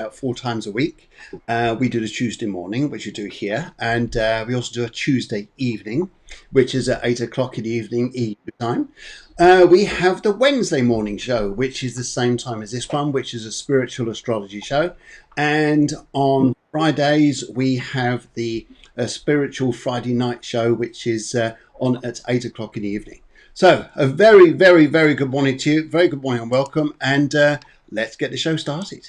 about 4 times a week. We do the Tuesday morning, which you do here, and we also do a Tuesday evening, which is at 8 o'clock in the evening EU time. We have the Wednesday morning show, which is the same time as this one, which is a spiritual astrology show. And on Fridays, we have the spiritual Friday night show, which is on at 8 o'clock in the evening. So a very, very, very good morning to you. Very good morning and welcome. And let's get the show started.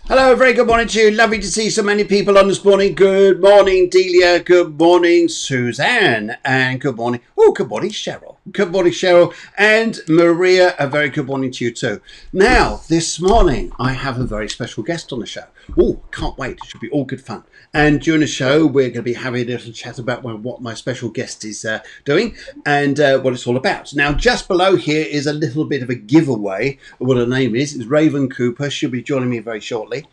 Hello, very good morning to you. Lovely to see so many people on this morning. Good morning, Delia. Good morning, Suzanne. And good morning. Oh, good morning, Cheryl. Good morning, Cheryl. And Maria, a very good morning to you too. Now, this morning, I have a very special guest on the show. Oh, can't wait. It should be all good fun. And during the show, we're going to be having a little chat about what my special guest is doing and what it's all about. Now, just below here is a little bit of a giveaway of what her name is. It's Raven Cooper. She'll be joining me very shortly.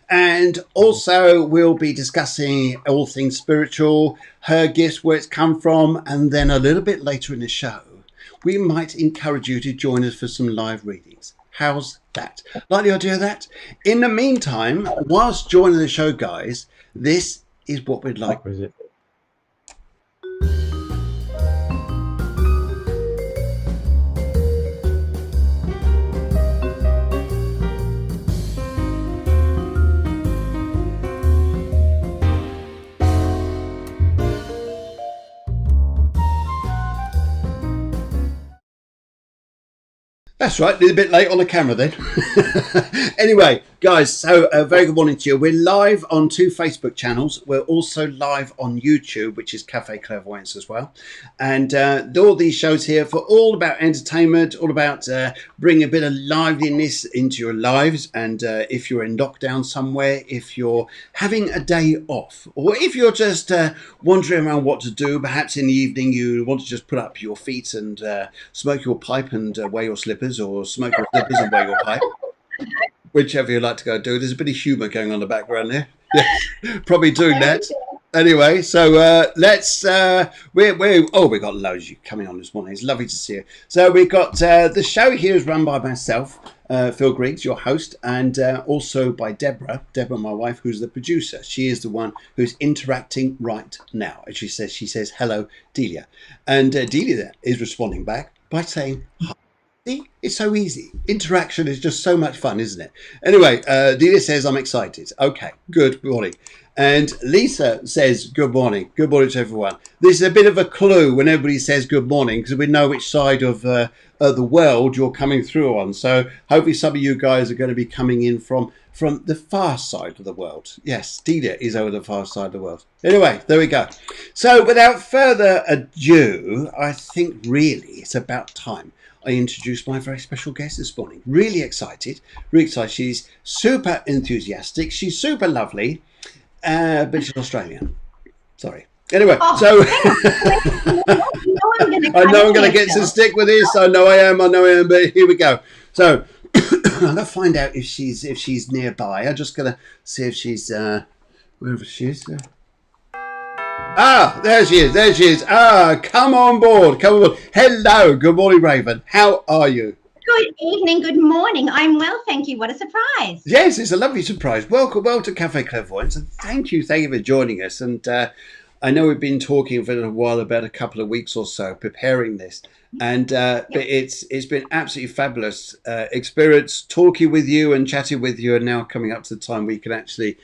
And also we'll be discussing all things spiritual, her gifts, where it's come from, and then a little bit later in the show, we might encourage you to join us for some live readings. How's that? Like the idea of that? In the meantime, whilst joining the show, guys, this is what we'd like. What is it? That's right, a little bit late on the camera then. Anyway, guys, so a very good morning to you. We're live on 2 Facebook channels. We're also live on YouTube, which is Cafe Clairvoyance as well. And all these shows here for all about entertainment, all about bringing a bit of liveliness into your lives. And if you're in lockdown somewhere, if you're having a day off, or if you're just wandering around what to do, perhaps in the evening you want to just put up your feet and smoke your pipe and wear your slippers, or smoke your slippers and wear your pipe, whichever you like to go do. There's a bit of humour going on in the background there. Yeah, probably doing that. Anyway, so let's we got loads of you coming on this morning. It's lovely to see you. So we've got the show here is run by myself, Phil Griggs, your host, and also by Deborah, my wife, who's the producer. She is the one who's interacting right now. As she says, hello, Delia. And Delia is responding back by saying hi. See, it's so easy. Interaction is just so much fun, isn't it? Anyway, Delia says, I'm excited. Okay, good morning. And Lisa says, good morning. Good morning to everyone. This is a bit of a clue when everybody says good morning, because we know which side of the world you're coming through on. So hopefully some of you guys are going to be coming in from the far side of the world. Yes, Delia is over the far side of the world. Anyway, there we go. So without further ado, I think really it's about time I introduced my very special guest this morning. Really excited, really excited. She's super enthusiastic. She's super lovely, but she's Australian. Sorry. Anyway, so I know I'm going to get some stick with this. I know I am, but here we go. So I'm going to find out if she's nearby. I'm just going to see if she's wherever she is. Ah, there she is. Ah, come on board. Hello, good morning, Raven. How are you? Good evening, good morning. I'm well, thank you. What a surprise. Yes, it's a lovely surprise. Welcome to Cafe Clairvoyance, and thank you for joining us. And I know we've been talking for a while, about a couple of weeks or so, preparing this. And but it's been absolutely fabulous experience talking with you and chatting with you, and now coming up to the time we can actually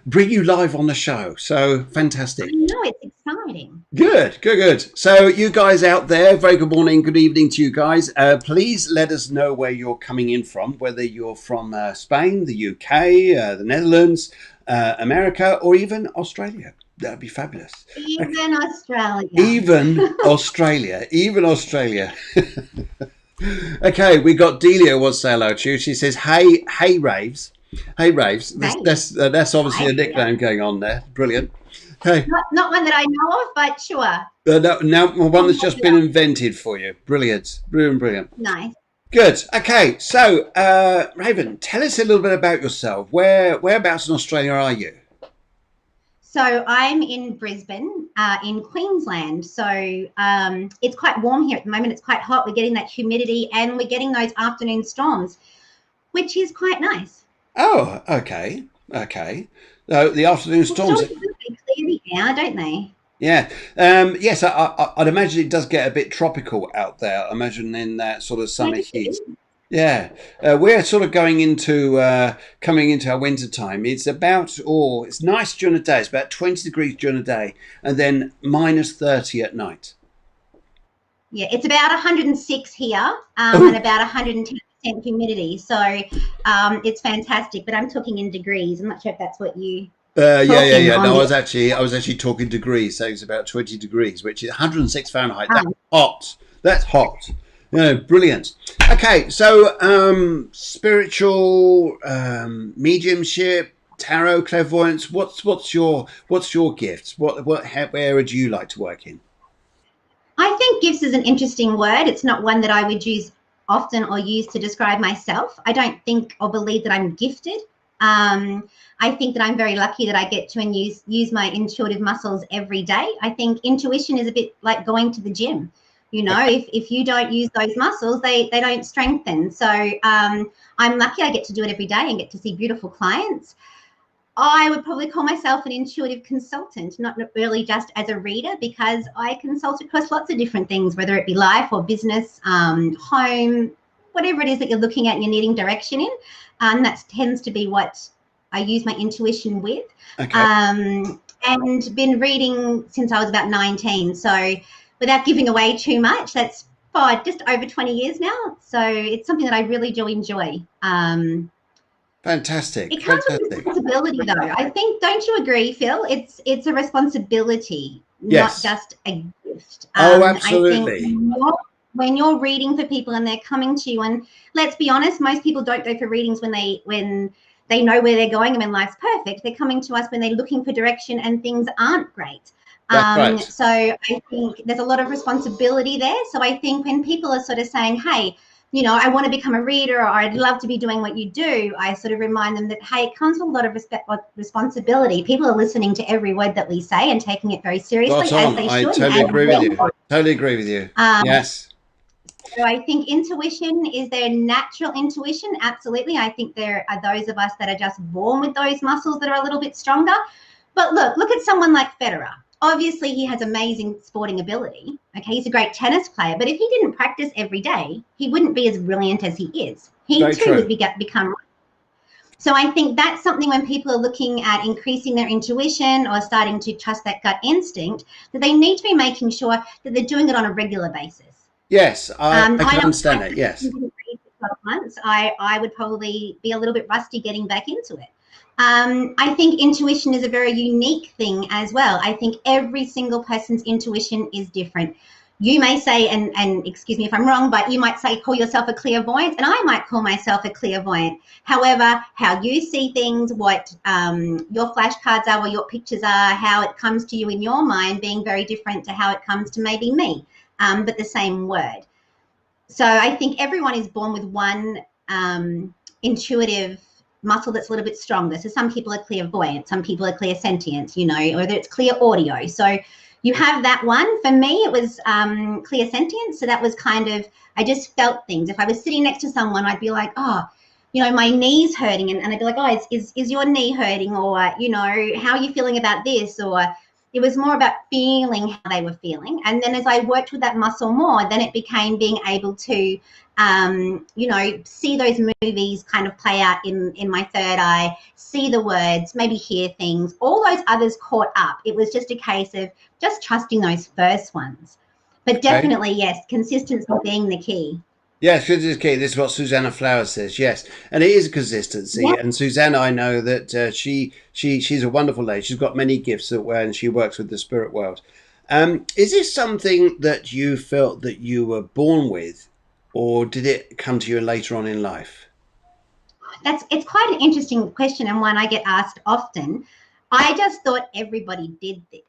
bring you live on the show. So fantastic. I know, it's exciting. Good. So you guys out there, very good morning, good evening to you guys. Please let us know where you're coming in from, whether you're from Spain, the UK, the Netherlands, America, or even Australia. That'd be fabulous. Even Australia. Even Australia. Okay, we got Delia wants to say hello to you. She says, hey, Raves. Hey, Raves. Right. That's obviously Right. a nickname going on there. Brilliant. Okay. Not one that I know of, but sure. Now, one I'll that's look just it been up. invented for you. Brilliant. Brilliant, brilliant. Nice. Good. Okay. So, Raven, tell us a little bit about yourself. Whereabouts in Australia are you? So I'm in Brisbane, in Queensland. So it's quite warm here at the moment. It's quite hot. We're getting that humidity and we're getting those afternoon storms, which is quite nice. Oh, okay. Okay. The afternoon The storms. storms are really clear now, don't they? Yeah. Yes, I'd imagine it does get a bit tropical out there. I imagine in that sort of summer Maybe heat. it Yeah, we're sort of going into coming into our winter time. It's about it's nice during the day. It's about 20 degrees during the day, and then -30 at night. Yeah, it's about 106 here and Oh, about 110% humidity. So it's fantastic, but I'm talking in degrees. I'm not sure if that's what you talking yeah. on No, the. I was actually talking degrees. So it's about 20 degrees, which is 106 Fahrenheit. That's Um, hot. That's hot. Yeah, brilliant. Okay, so spiritual mediumship, tarot, clairvoyance. What's your gifts? Where would you like to work in? I think gifts is an interesting word. It's not one that I would use often or use to describe myself. I don't think or believe that I'm gifted. I think that I'm very lucky that I get to and use my intuitive muscles every day. I think intuition is a bit like going to the gym. You know, Okay. if you don't use those muscles, they don't strengthen. So I'm lucky I get to do it every day and get to see beautiful clients. I would probably call myself an intuitive consultant, not really just as a reader, because I consult across lots of different things, whether it be life or business, home, whatever it is that you're looking at and you're needing direction in. That tends to be what I use my intuition with. Okay. And been reading since I was about 19. So without giving away too much, that's just over 20 years now. So it's something that I really do enjoy. Fantastic. It comes with Fantastic. responsibility, though. I think, don't you agree, Phil? It's a responsibility, not Yes. just a gift. Oh, I think absolutely. when you're reading for people and they're coming to you, and let's be honest, most people don't go for readings when they know where they're going and when life's perfect. They're coming to us when they're looking for direction and things aren't great. That's right. So I think there's a lot of responsibility there. So I think when people are sort of saying, hey, I want to become a reader or I'd love to be doing what you do, I sort of remind them that, hey, it comes with a lot of responsibility. People are listening to every word that we say and taking it very Spot seriously, as on. they I should. totally And agree with you. Totally agree with you. um, Yes. so I think intuition is their natural intuition. Absolutely. I think there are those of us that are just born with those muscles that are a little bit stronger. But look at someone like Federer. Obviously, he has amazing sporting ability. Okay, he's a great tennis player, but if he didn't practice every day, he wouldn't be as brilliant as he is. He Very too true. would become. So I think that's something when people are looking at increasing their intuition or starting to trust that gut instinct, that they need to be making sure that they're doing it on a regular basis. Yes, I I can know understand I it. Yes. didn't read for 12 months. I would probably be a little bit rusty getting back into it. I think intuition is a very unique thing as well. I think every single person's intuition is different. You may say, and excuse me if I'm wrong, but you might say call yourself a clairvoyant, and I might call myself a clairvoyant. However, how you see things, what your flashcards are, or your pictures are, how it comes to you in your mind, being very different to how it comes to maybe me, but the same word. So I think everyone is born with one intuitive muscle that's a little bit stronger. So some people are clairvoyant, some people are clairsentient, whether it's clear audio. So you have that one. For me, it was clairsentient. So that was kind of, I just felt things. If I was sitting next to someone, I'd be like, oh, my knee's hurting. And I'd be like, oh, is your knee hurting? Or, how are you feeling about this? Or it was more about feeling how they were feeling. And then as I worked with that muscle more, then it became being able to, see those movies kind of play out in my third eye, see the words, maybe hear things. All those others caught up. It was just a case of just trusting those first ones. But Okay. definitely, yes, consistency being the key. Yes, this is key. This is what Susanna Flowers says. Yes, and it is a consistency. Yeah. And Susanna, I know that she's a wonderful lady. She's got many gifts and she works with the spirit world. Is this something that you felt that you were born with, or did it come to you later on in life? it's quite an interesting question, and one I get asked often. I just thought everybody did this.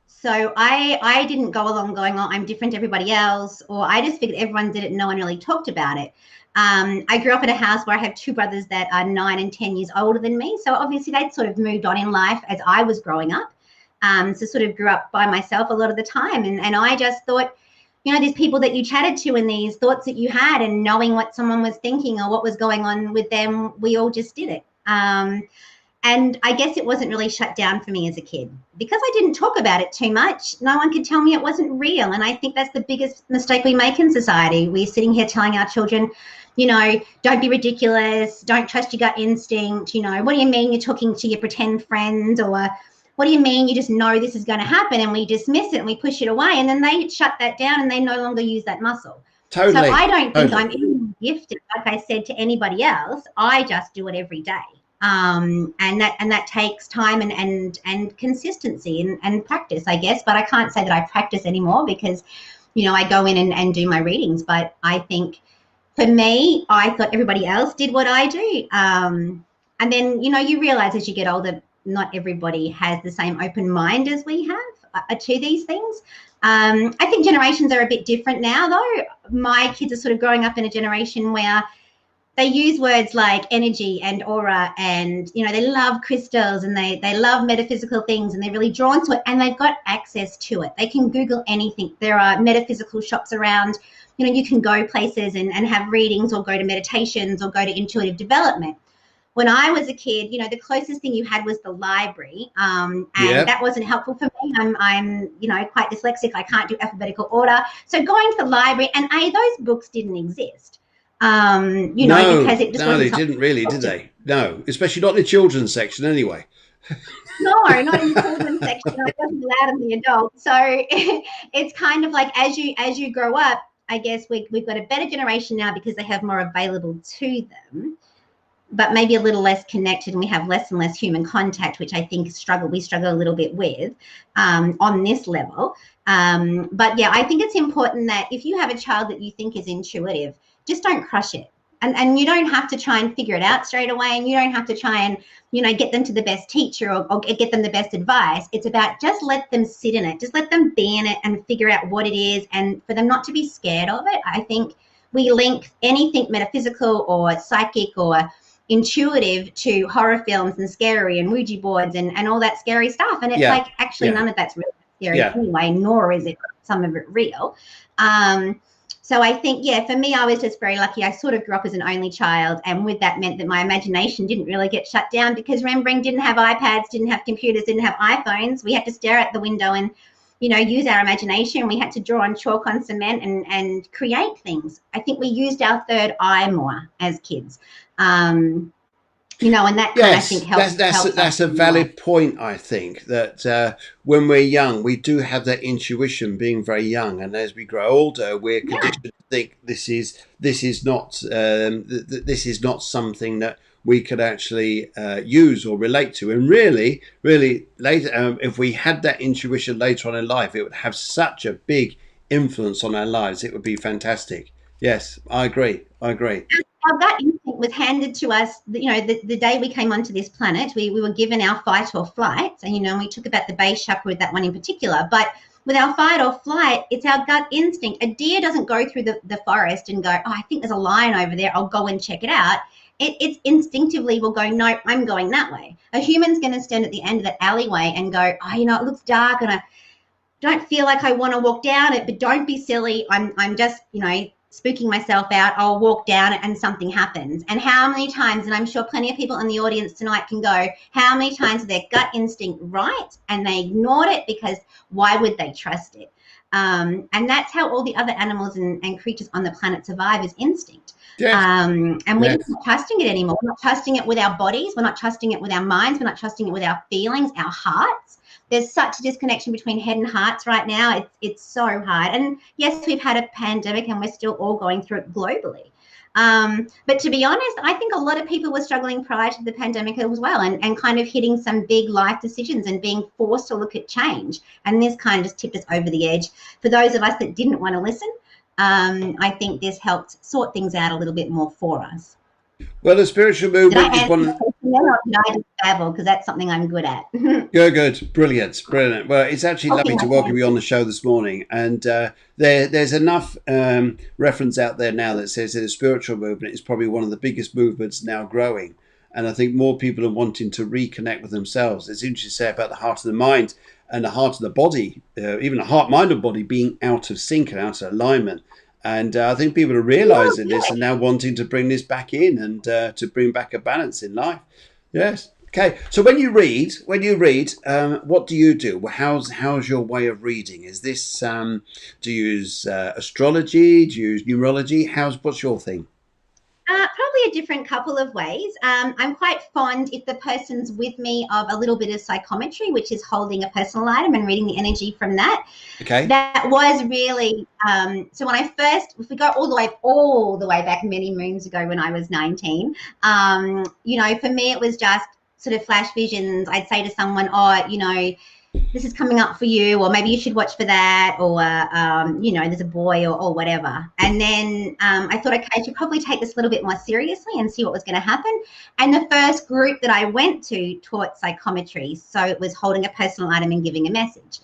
So I didn't go along going, oh, I'm different to everybody else, or I just figured everyone did it and no one really talked about it. I grew up in a house where I have two brothers that are 9 and 10 years older than me. So obviously they'd sort of moved on in life as I was growing up. So sort of grew up by myself a lot of the time. And I just thought, you know, these people that you chatted to and these thoughts that you had and knowing what someone was thinking or what was going on with them, we all just did it. And I guess it wasn't really shut down for me as a kid because I didn't talk about it too much. No one could tell me it wasn't real. And I think that's the biggest mistake we make in society. We're sitting here telling our children, you know, don't be ridiculous. Don't trust your gut instinct. You know, what do you mean you're talking to your pretend friends? Or what do you mean you just know this is going to happen? And we dismiss it and we push it away. And then they shut that down and they no longer use that muscle. Totally. So I don't think I'm even gifted, like I said, to anybody else. I just do it every day. And that takes time and consistency and practice, I guess. But I can't say that I practice anymore because, you know, I go in and do my readings. But I think for me, I thought everybody else did what I do. And then, you know, you realize as you get older, not everybody has the same open mind as we have to these things. I think generations are a bit different now, though. My kids are sort of growing up in a generation where they use words like energy and aura and, you know, they love crystals and they love metaphysical things and they're really drawn to it and they've got access to it. They can Google anything. There are metaphysical shops around. You know, you can go places and have readings or go to meditations or go to intuitive development. When I was a kid, you know, the closest thing you had was the library, and that wasn't helpful for me. I'm, you know, quite dyslexic. I can't do alphabetical order. So going to the library, and those books didn't exist. You know, because it just no, they didn't really, did they? No, especially not in the children's section, anyway. No, not in the children's section. I wasn't allowed in the adults. So it's kind of like as you grow up, I guess we've got a better generation now because they have more available to them, but maybe a little less connected, and we have less and less human contact, which I think we struggle a little bit with on this level. But yeah, I think it's important that if you have a child that you think is intuitive, just don't crush it. And you don't have to try and figure it out straight away, and you don't have to try and, you know, get them to the best teacher or get them the best advice. It's about just let them sit in it, just let them be in it and figure out what it is, and for them not to be scared of it. I think we link anything metaphysical or psychic or intuitive to horror films and scary and Ouija boards and all that scary stuff. And it's like, actually, none of that's really scary anyway, nor is it some of it real. So I think, for me, I was just very lucky. I sort of grew up as an only child, and with that meant that my imagination didn't really get shut down because remembering didn't have iPads, didn't have computers, didn't have iPhones. We had to stare at the window and, you know, use our imagination. We had to draw on chalk on cement and create things. I think we used our third eye more as kids. You know, and that kind of, I think helps. That's a valid point. I think that when we're young, we do have that intuition being very young, and as we grow older, we're conditioned to think this is not something that we could actually use or relate to. And really later, if we had that intuition later on in life, it would have such a big influence on our lives. It would be fantastic. Yes, I agree. Our gut instinct was handed to us, you know, the day we came onto this planet. We were given our fight or flight. And, you know, we took about the base chakra with that one in particular. But with our fight or flight, it's our gut instinct. A deer doesn't go through the forest and go, oh, I think there's a lion over there. I'll go and check it out. It's instinctively will go, no, I'm going that way. A human's going to stand at the end of the alleyway and go, oh, you know, it looks dark and I don't feel like I want to walk down it, but don't be silly. I'm just, you know, spooking myself out. I'll walk down it and something happens. And how many times, and I'm sure plenty of people in the audience tonight can go, how many times is their gut instinct right and they ignored it because why would they trust it? And that's how all the other animals and creatures on the planet survive, is instinct. And we're not trusting it anymore. We're not trusting it with our bodies. We're not trusting it with our minds. We're not trusting it with our feelings, our hearts. There's such a disconnection between head and hearts right now. It's so hard. And yes, we've had a pandemic and we're still all going through it globally. But to be honest, I think a lot of people were struggling prior to the pandemic as well and kind of hitting some big life decisions and being forced to look at change. And this kind of just tipped us over the edge. For those of us that didn't want to listen, I think this helped sort things out a little bit more for us. Well, the spiritual Did I movement is answer the one. question then, or did I just babble? Because that's something I'm good at. Good, good, brilliant, brilliant. Well, it's actually lovely Talking to like welcome you on fancy. the show this morning. And there's enough reference out there now that says that the spiritual movement is probably one of the biggest movements now growing. And I think more people are wanting to reconnect with themselves. It's interesting to say about the heart of the mind and the heart of the body, even the heart, mind, and body being out of sync and out of alignment. And I think people are Oh, realizing this good. and now wanting to bring this back in and to bring back a balance in life. Yes. Okay. So when you read, what do you do? How's your way of reading? Is this do you use astrology? Do you use numerology? What's your thing? Probably a different couple of ways. I'm quite fond, if the person's with me, of a little bit of psychometry, which is holding a personal item and reading the energy from that. Okay. That was really so when I first, if we go all the way back many moons ago when I was 19, for me it was just sort of flash visions. I'd say to someone, oh, this is coming up for you, or maybe you should watch for that, or there's a boy, or whatever. And then I thought, okay, I should probably take this a little bit more seriously and see what was going to happen. And the first group that I went to taught psychometry, so it was holding a personal item and giving a message.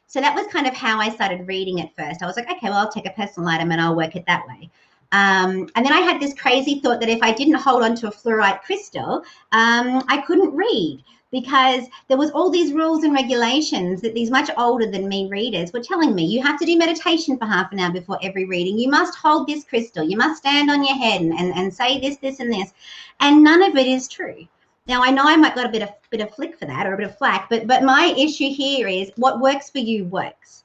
So that was kind of how I started reading at first. I was like, okay, well, I'll take a personal item and I'll work it that way. And then I had this crazy thought that if I didn't hold on to a fluorite crystal, I couldn't read, because there was all these rules and regulations that these much older than me readers were telling me. You have to do meditation for half an hour before every reading. You must hold this crystal. You must stand on your head and say this, this, and this. And none of it is true. Now, I know I might got a bit of flick for that, or a bit of flack, but my issue here is what works for you works.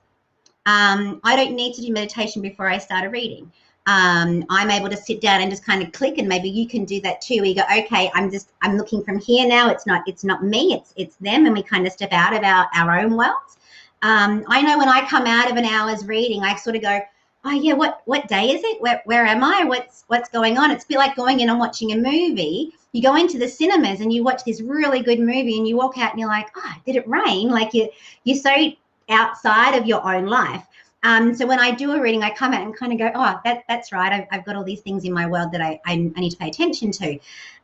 I don't need to do meditation before I start a reading. I'm able to sit down and just kind of click, and maybe you can do that too. You go, okay, I'm looking from here now. It's not me, it's them, and we kind of step out of our own worlds. I know when I come out of an hour's reading, I sort of go, oh yeah, what day is it? Where am I? What's going on? It's a bit like going in and watching a movie. You go into the cinemas and you watch this really good movie, and you walk out and you're like, oh, did it rain? Like you're so outside of your own life. So when I do a reading, I come out and kind of go, oh, that's right. I've got all these things in my world that I need to pay attention to.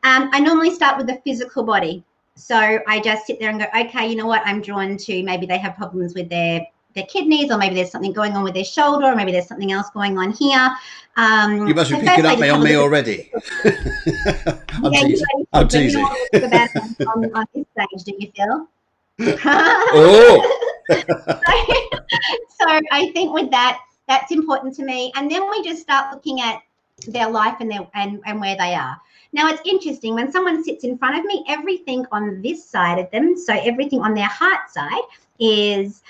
I normally start with the physical body. So I just sit there and go, okay, you know what? I'm drawn to, maybe they have problems with their kidneys, or maybe there's something going on with their shoulder, or maybe there's something else going on here. You must be So picking first I up just have on a me look already. I'm yeah, teasing. you I'm but you don't teasing. want to talk about it on this stage, do you, Phil? Oh. So I think with that, that's important to me. And then we just start looking at their life and where they are. Now, it's interesting when someone sits in front of me, everything on this side of them, so everything on their heart side, is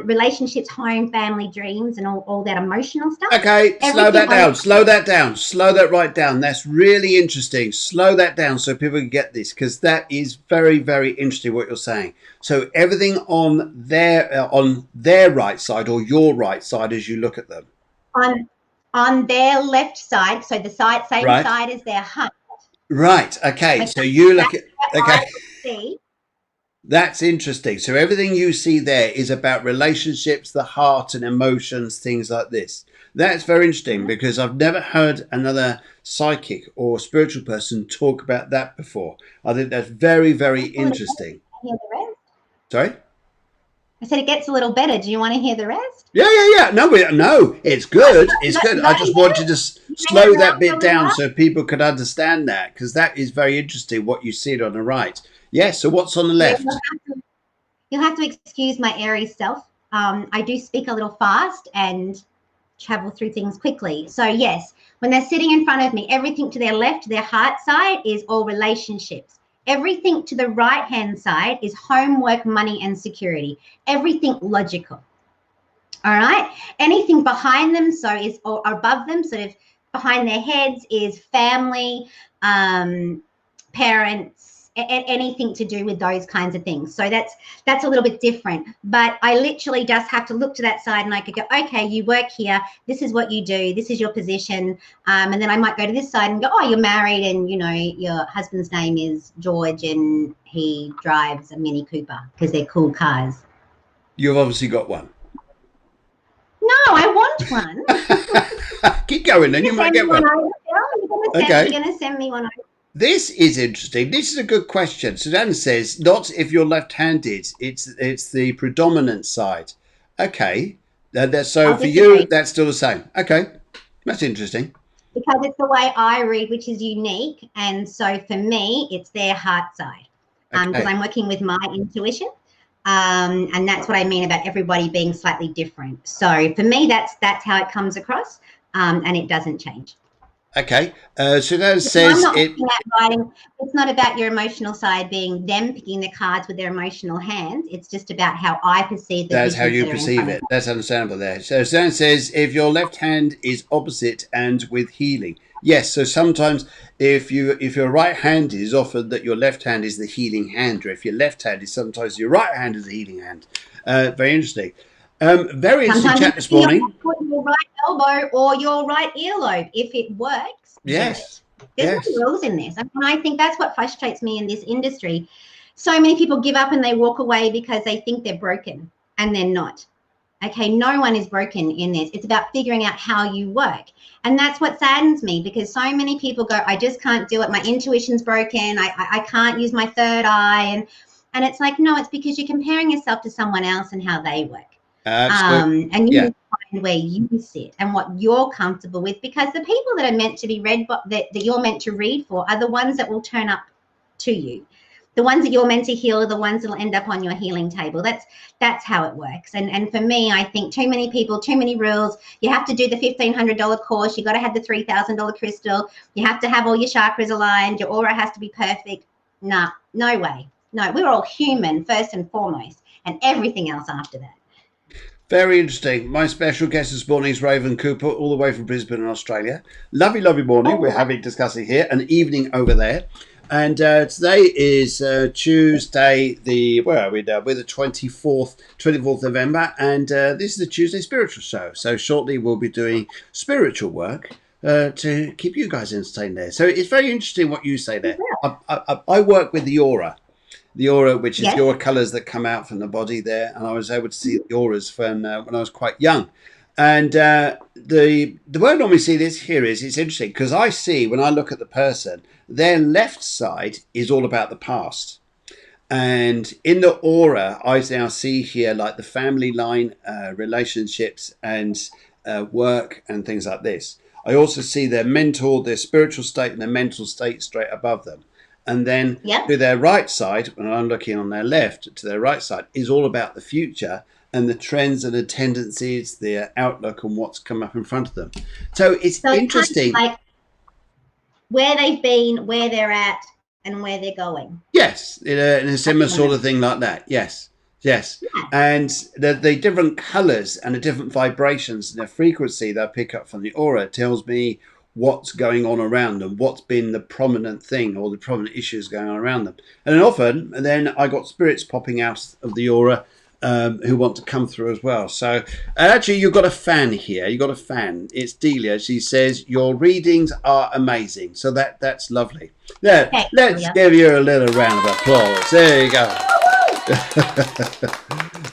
relationships, home, family, dreams, and all that emotional stuff. Okay, slow Everything that on down. Slow that down. Slow that right down. That's really interesting. Slow that down so people can get this, because that is very, very interesting what you're saying. So everything on their right side, or your right side, as you look at them, on their left side, so the same right? side as their heart. Right. Okay. Okay, So you look that's at. what I Okay. see. That's interesting. So everything you see there is about relationships, the heart, and emotions, things like this. That's very interesting, because I've never heard another psychic or spiritual person talk about that before. I think that's very, very interesting. Hear the rest? Sorry? I said it gets a little better. Do you want to hear the rest? Yeah, yeah, yeah. No, it's good. It's good. You I got to just hear wanted it? to You hang slow that around for a bit little down while? so people could understand that, because that is very interesting what you see on the right. Yes. So what's on the Yeah, left? you'll have to excuse my airy self. I do speak a little fast and travel through things quickly. So yes, when they're sitting in front of me, everything to their left, their heart side, is all relationships. Everything to the right hand side is homework, money, and security. Everything logical. All right. Anything behind them, or above them, sort of behind their heads, is family, parents, anything to do with those kinds of things. So that's a little bit different. But I literally just have to look to that side, and I could go, okay, you work here. This is what you do. This is your position. And then I might go to this side and go, oh, you're married, and your husband's name is George, and he drives a Mini Cooper, because they're cool cars. You've obviously got one. No, I want one. Keep going, then you Just might send get one one. over, Phil. Okay. You're gonna send me one. This is interesting. This is a good question. Sudan says, not if you're left-handed. It's the predominant side. Okay. So I'll for you, disagree that's still the same. Okay. That's interesting. because it's the way I read, which is unique. And so for me, it's their heart side because Okay. I'm working with my intuition. And that's what I mean about everybody being slightly different. So for me, that's how it comes across, and it doesn't change. Okay. Sudan I'm says not it. looking at writing. It's not about your emotional side being them picking the cards with their emotional hands. It's just about how I perceive the That's how visions you that are in perceive front of it. me. That's understandable there. So Sudan says if your left hand is opposite and with healing. Yes. So sometimes if your right hand is often that your left hand is the healing hand, or if your left hand is sometimes your right hand is the healing hand. Very interesting. Very interesting Sometimes chat it's this your morning. your right elbow or your right earlobe. If it works, do Yes. it. There's no Yes. rules in this. And I think that's what frustrates me in this industry. So many people give up and they walk away because they think they're broken and they're not. Okay, no one is broken in this. It's about figuring out how you work. And that's what saddens me because so many people go, I just can't do it. My intuition's broken. I can't use my third eye. And it's like, no, it's because you're comparing yourself to someone else and how they work. Absolutely. And you Yeah. need to find where you sit and what you're comfortable with because the people that are meant to be read, that you're meant to read for are the ones that will turn up to you. The ones that you're meant to heal are the ones that will end up on your healing table. That's how it works. And for me, I think too many people, too many rules. You have to do the $1,500 course. You got to have the $3,000 crystal. You have to have all your chakras aligned. Your aura has to be perfect. Nah, no way. No, we're all human first and foremost, and everything else after that. Very interesting. My special guest this morning is Raven Cooper, all the way from Brisbane in Australia. Lovely, lovely morning. We're having discussing here, an evening over there. And today is Tuesday, where are we now? We're the 24th November, and this is the Tuesday Spiritual Show. So shortly we'll be doing spiritual work to keep you guys entertained there. So it's very interesting what you say there. I work with the aura, which is Yes. the aura colours that come out from the body there, and I was able to see the auras when I was quite young. And the way I normally see this here is it's interesting because I see when I look at the person, their left side is all about the past. And in the aura, I now see here like the family line, relationships and work and things like this. I also see their mental, their spiritual state and their mental state straight above them. And then to their right side, when I'm looking on their left, to their right side is all about the future and the trends and the tendencies, their outlook and what's come up in front of them. So it's interesting. Kind of like where they've been, where they're at, and where they're going. Yes, in a similar sort of thing like that. Yes, yes. Yeah. And the different colours and the different vibrations and the frequency that I pick up from the aura tells me what's going on around them, what's been the prominent thing or the prominent issues going on around them. And then often, I got spirits popping out of the aura who want to come through as well. So actually, you've got a fan here. You've got a fan. It's Delia. She says, your readings are amazing. So that's lovely. Yeah, let's give you a little round of applause. There you go.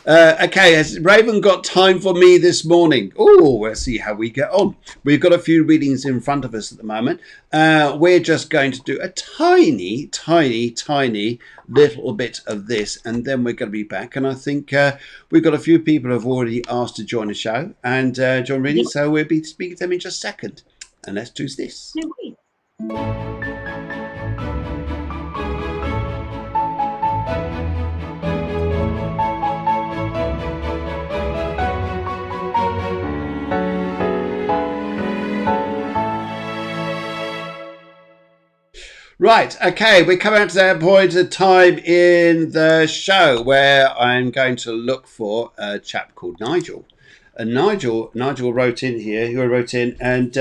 Okay, has Raven got time for me this morning? Oh, we'll see how we get on. We've got a few readings in front of us at the moment. We're just going to do a tiny, tiny, tiny little bit of this, and then we're going to be back. And I think we've got a few people who have already asked to join the show and join reading, so we'll be speaking to them in just a second. And let's do this. No worries. Right, okay, we're coming out to that point of time in the show where I'm going to look for a chap called Nigel. And Nigel wrote in here, and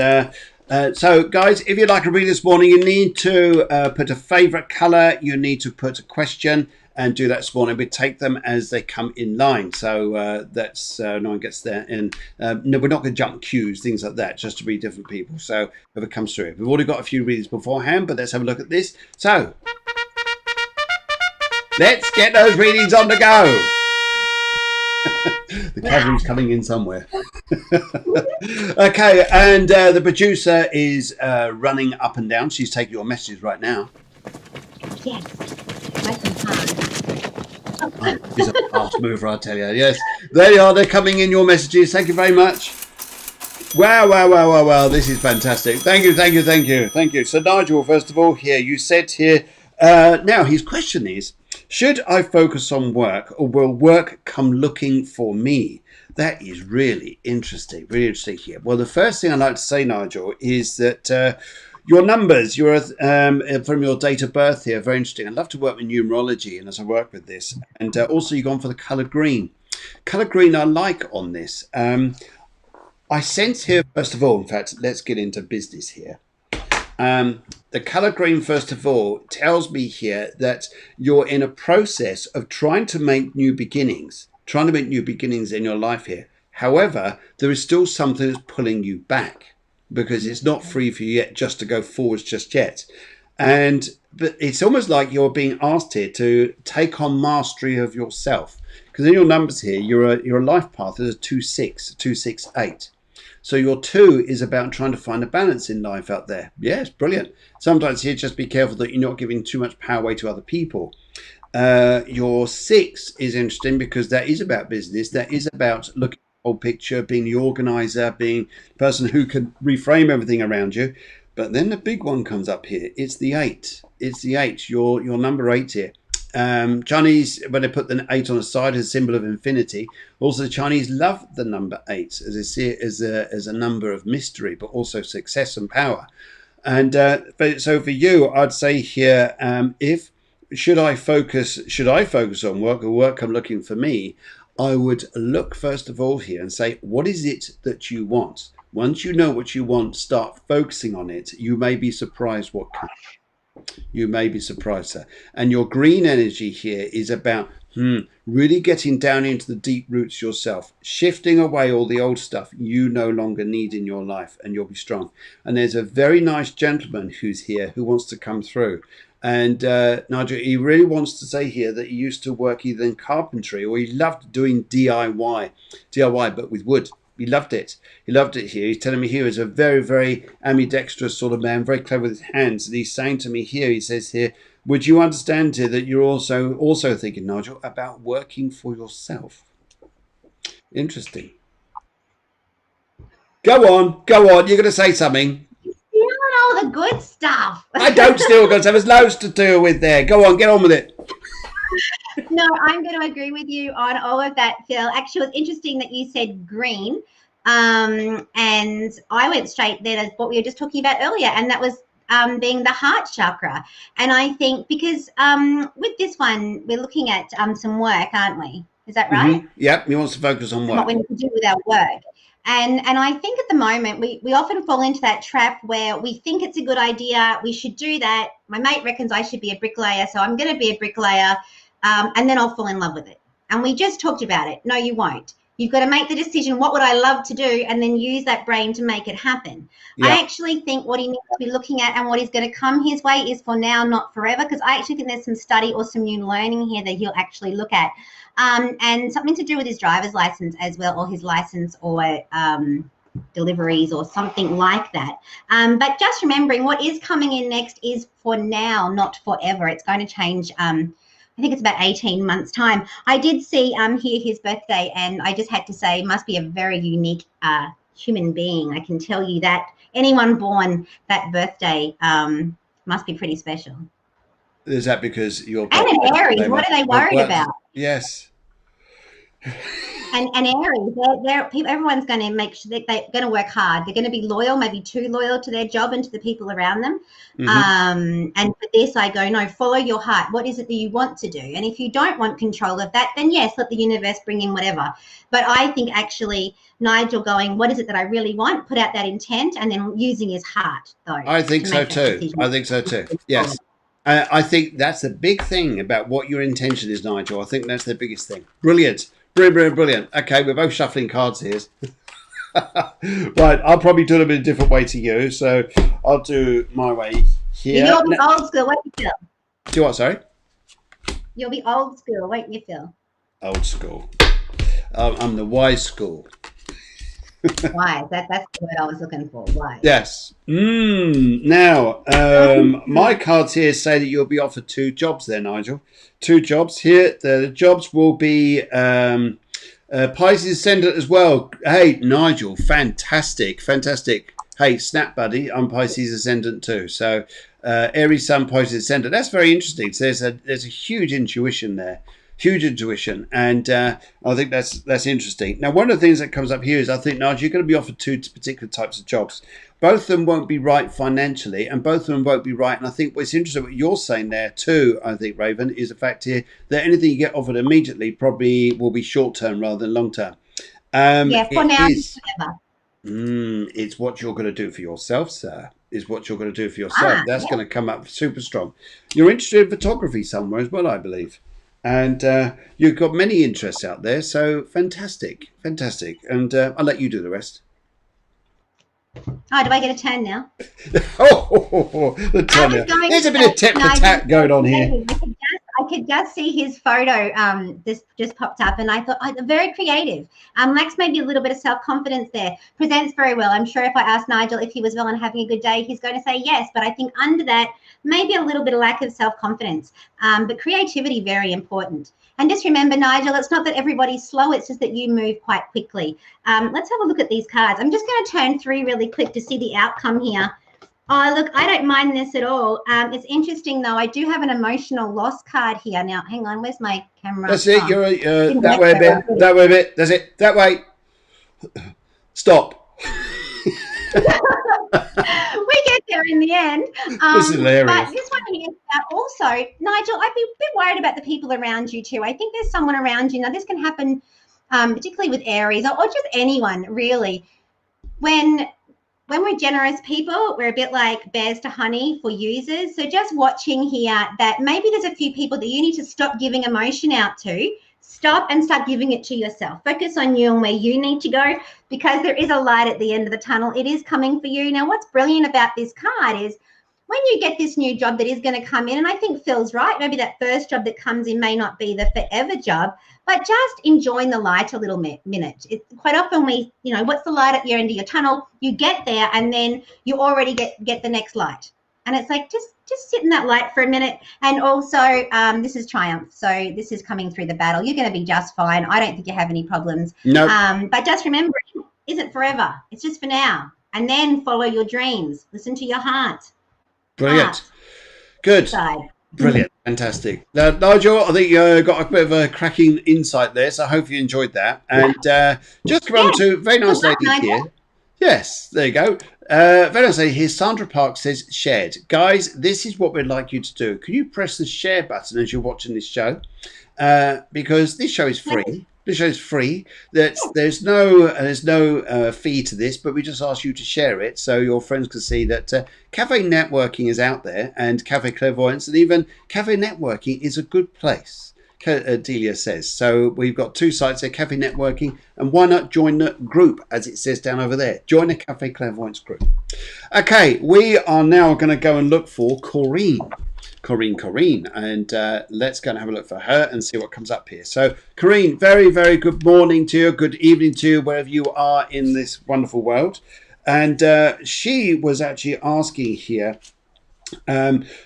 so guys, if you'd like a read this morning, you need to put a favourite colour, you need to put a question, and do that this morning. We take them as they come in line, so that's no one gets there. And no, we're not going to jump queues, things like that, just to read different people. So whoever comes through, we've already got a few readings beforehand, but let's have a look at this. So let's get those readings on the go. The cavalry's coming in somewhere. Okay, and the producer is running up and down. She's taking your messages right now. Yes. Nice and hard. Oh, he's a fast mover, I tell you. Yes, there you are. They're coming in, your messages. Thank you very much. Wow, wow, wow, wow, wow. This is fantastic. Thank you, thank you, thank you, thank you. So, Nigel, first of all, here, you said here, now his question is, should I focus on work or will work come looking for me? That is really interesting here. Well, the first thing I'd like to say, Nigel, is that your numbers, from your date of birth here, very interesting. I love to work with numerology, and as I work with this, and also you've gone for the colour green. Colour green I like on this. I sense here, first of all, in fact, let's get into business here. The colour green, first of all, tells me here that you're in a process of trying to make new beginnings in your life here. However, there is still something that's pulling you back because it's not free for you yet just to go forwards just yet. But it's almost like you're being asked here to take on mastery of yourself. Because in your numbers here, your life path is a 268. So your 2 is about trying to find a balance in life out there. Yes, brilliant. Sometimes here, just be careful that you're not giving too much power away to other people. Your 6 is interesting because that is about business. That is about looking at the whole picture, being the organizer, being the person who can reframe everything around you. But then the big one comes up here. It's the 8. It's the 8. Your number 8 here. Chinese, when they put the 8 on the side, is a symbol of infinity. Also, the Chinese love the number 8 as they see it as a number of mystery, but also success and power. And so for you, I'd say here, should I focus on work or work come looking for me? I would look first of all here and say, what is it that you want? Once you know what you want, start focusing on it. You may be surprised what comes. You may be surprised, sir. And your green energy here is about really getting down into the deep roots yourself, shifting away all the old stuff you no longer need in your life, and you'll be strong. And there's a very nice gentleman who's here who wants to come through. And Nigel, he really wants to say here that he used to work either in carpentry or he loved doing DIY, but with wood. He loved it. He loved it here. He's telling me here is a very, very ambidextrous sort of man, very clever with his hands. And he's saying to me here, he says here, would you understand here that you're also thinking, Nigel, about working for yourself? Interesting. Go on. You're going to say something. Stealing all the good stuff. I don't steal good stuff. There's loads to do with there. Go on, get on with it. No, I'm going to agree with you on all of that, Phil. Actually, it was interesting that you said green, and I went straight there to what we were just talking about earlier, and that was being the heart chakra. And I think because with this one, we're looking at some work, aren't we? Is that right? Mm-hmm. Yep, he wants to focus on work. What we need to do with our work. And I think at the moment we often fall into that trap where we think it's a good idea, we should do that. My mate reckons I should be a bricklayer, so I'm going to be a bricklayer. And then I'll fall in love with it. And we just talked about it. No, you won't. You've got to make the decision, what would I love to do, and then use that brain to make it happen. Yeah. I actually think what he needs to be looking at and what is going to come his way is for now, not forever, because I actually think there's some study or some new learning here that he'll actually look at. And something to do with his driver's license as well, or his license, or deliveries or something like that. But just remembering what is coming in next is for now, not forever. It's going to change. I think it's about 18 months' time. I did see here his birthday, and I just had to say, must be a very unique human being. I can tell you that anyone born that birthday must be pretty special. Is that because you're... And an Aries, what are they worried about? Yes. And Aries, everyone's going to make sure that they're going to work hard. They're going to be loyal, maybe too loyal to their job and to the people around them. Mm-hmm. And for this, I go, no, follow your heart. What is it that you want to do? And if you don't want control of that, then yes, let the universe bring in whatever. But I think actually Nigel going, what is it that I really want? Put out that intent and then using his heart, though. I think so too. Yes. I think that's the big thing about what your intention is, Nigel. I think that's the biggest thing. Brilliant. Brilliant. Okay, we're both shuffling cards here. Right, I'll probably do it a bit different way to you. So I'll do my way here. You'll be old school, won't you, Phil? Do what, sorry? You'll be old school, won't you, Phil? Old school. I'm the wise school. Wise. That's the word I was looking for. Wise. Yes. Now, my cards here say that you'll be offered 2 jobs there, Nigel. 2 jobs here. The jobs will be Pisces Ascendant as well. Hey, Nigel, fantastic. Hey, snap, buddy. I'm Pisces Ascendant too. So, Aries Sun, Pisces Ascendant. That's very interesting. So there's a huge intuition there. Huge intuition, and I think that's interesting. Now, one of the things that comes up here is I think, Nigel, you're going to be offered 2 particular types of jobs. Both of them won't be right financially, and both of them won't be right. And I think what's interesting, what you're saying there too, I think, Raven, is the fact here that anything you get offered immediately probably will be short term rather than long term. Yeah, for now. It's what you're going to do for yourself, sir. Is what you're going to do for yourself. That's going to come up super strong. You're interested in photography somewhere as well, I believe. And you've got many interests out there, so fantastic. And I'll let you do the rest. Oh, do I get a turn now? The turn now. There's a bit of tit for tat going on here. I could just see his photo. This just popped up, and I thought, oh, very creative. Lacks maybe a little bit of self-confidence there. Presents very well. I'm sure if I asked Nigel if he was well and having a good day, he's going to say yes. But I think under that, maybe a little bit of lack of self-confidence. But creativity, very important. And just remember, Nigel, it's not that everybody's slow. It's just that you move quite quickly. Let's have a look at these cards. I'm just going to turn 3 really quick to see the outcome here. Oh, look, I don't mind this at all. It's interesting, though. I do have an emotional loss card here. Now, hang on. Where's my camera? That's it. You're that way a bit. That way a bit. That's it. That way. Stop. We get there in the end. This is hilarious. But this one here also, Nigel, I'd be a bit worried about the people around you, too. I think there's someone around you. Now, this can happen particularly with Aries or just anyone, really. When we're generous people, we're a bit like bears to honey for users. So just watching here that maybe there's a few people that you need to stop giving emotion out to. Stop and start giving it to yourself. Focus on you and where you need to go, because there is a light at the end of the tunnel. It is coming for you. Now, what's brilliant about this card is when you get this new job that is going to come in, and I think Phil's right, maybe that first job that comes in may not be the forever job, but just enjoying the light a little minute. It's quite often what's the light at your end of your tunnel? You get there and then you already get the next light. And it's like, just sit in that light for a minute. And also, this is triumph. So this is coming through the battle. You're going to be just fine. I don't think you have any problems. No. But just remember, it isn't forever. It's just for now. And then follow your dreams. Listen to your heart. Brilliant. Good. Brilliant. Fantastic. Nigel, I think you got a bit of a cracking insight there, so I hope you enjoyed that. And just to run to a very nice lady here. Yes, there you go. Very nice lady here. Sandra Park says, shared. Guys, this is what we'd like you to do. Can you press the share button as you're watching this show? Because this show is free. This show is free. There's no fee to this, but we just ask you to share it so your friends can see that cafe networking is out there, and cafe clairvoyance, and even cafe networking is a good place. Delia says. So we've got 2 sites there, cafe networking, and why not join the group, as it says down over there. Join the cafe clairvoyance group. Okay, we are now going to go and look for Corrine, and let's go and have a look for her and see what comes up here. So Corrine, very, very good morning to you, good evening to you, wherever you are in this wonderful world. And she was actually asking here,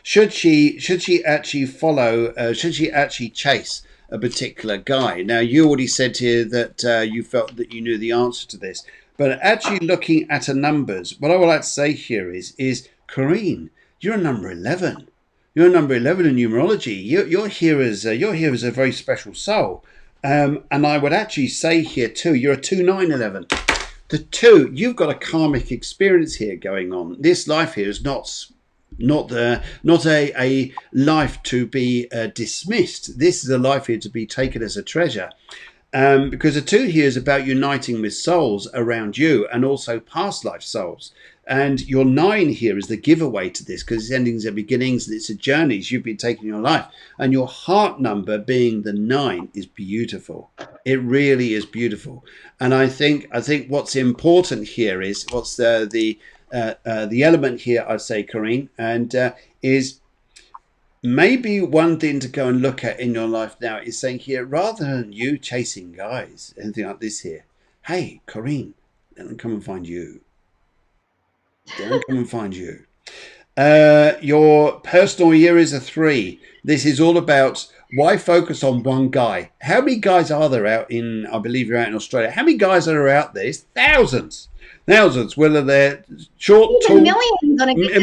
should she actually follow, should she actually chase a particular guy? Now, you already said here that you felt that you knew the answer to this, but actually looking at her numbers, what I would like to say here is Corrine, you're a number 11. You're number 11 in numerology. You're here as a very special soul. And I would actually say here too, you're a 2911. The 2, you've got a karmic experience here going on. This life here is not a life to be dismissed. This is a life here to be taken as a treasure. Because the 2 here is about uniting with souls around you and also past life souls. And your 9 here is the giveaway to this, because it's endings and beginnings, and it's a journeys you've been taking in your life. And your heart number being the 9 is beautiful. It really is beautiful. And I think what's important here is what's the element here, I'd say, Corrine, and is maybe one thing to go and look at in your life now is saying here, rather than you chasing guys, anything like this here, hey, Corinne, let them come and find you. Let them come and find you. Your personal year is a 3. This is all about why focus on one guy. How many guys are there out in, I believe you're out in Australia. How many guys are out there? It's thousands. Thousands, whether they're short, Even tall, millions on a good day.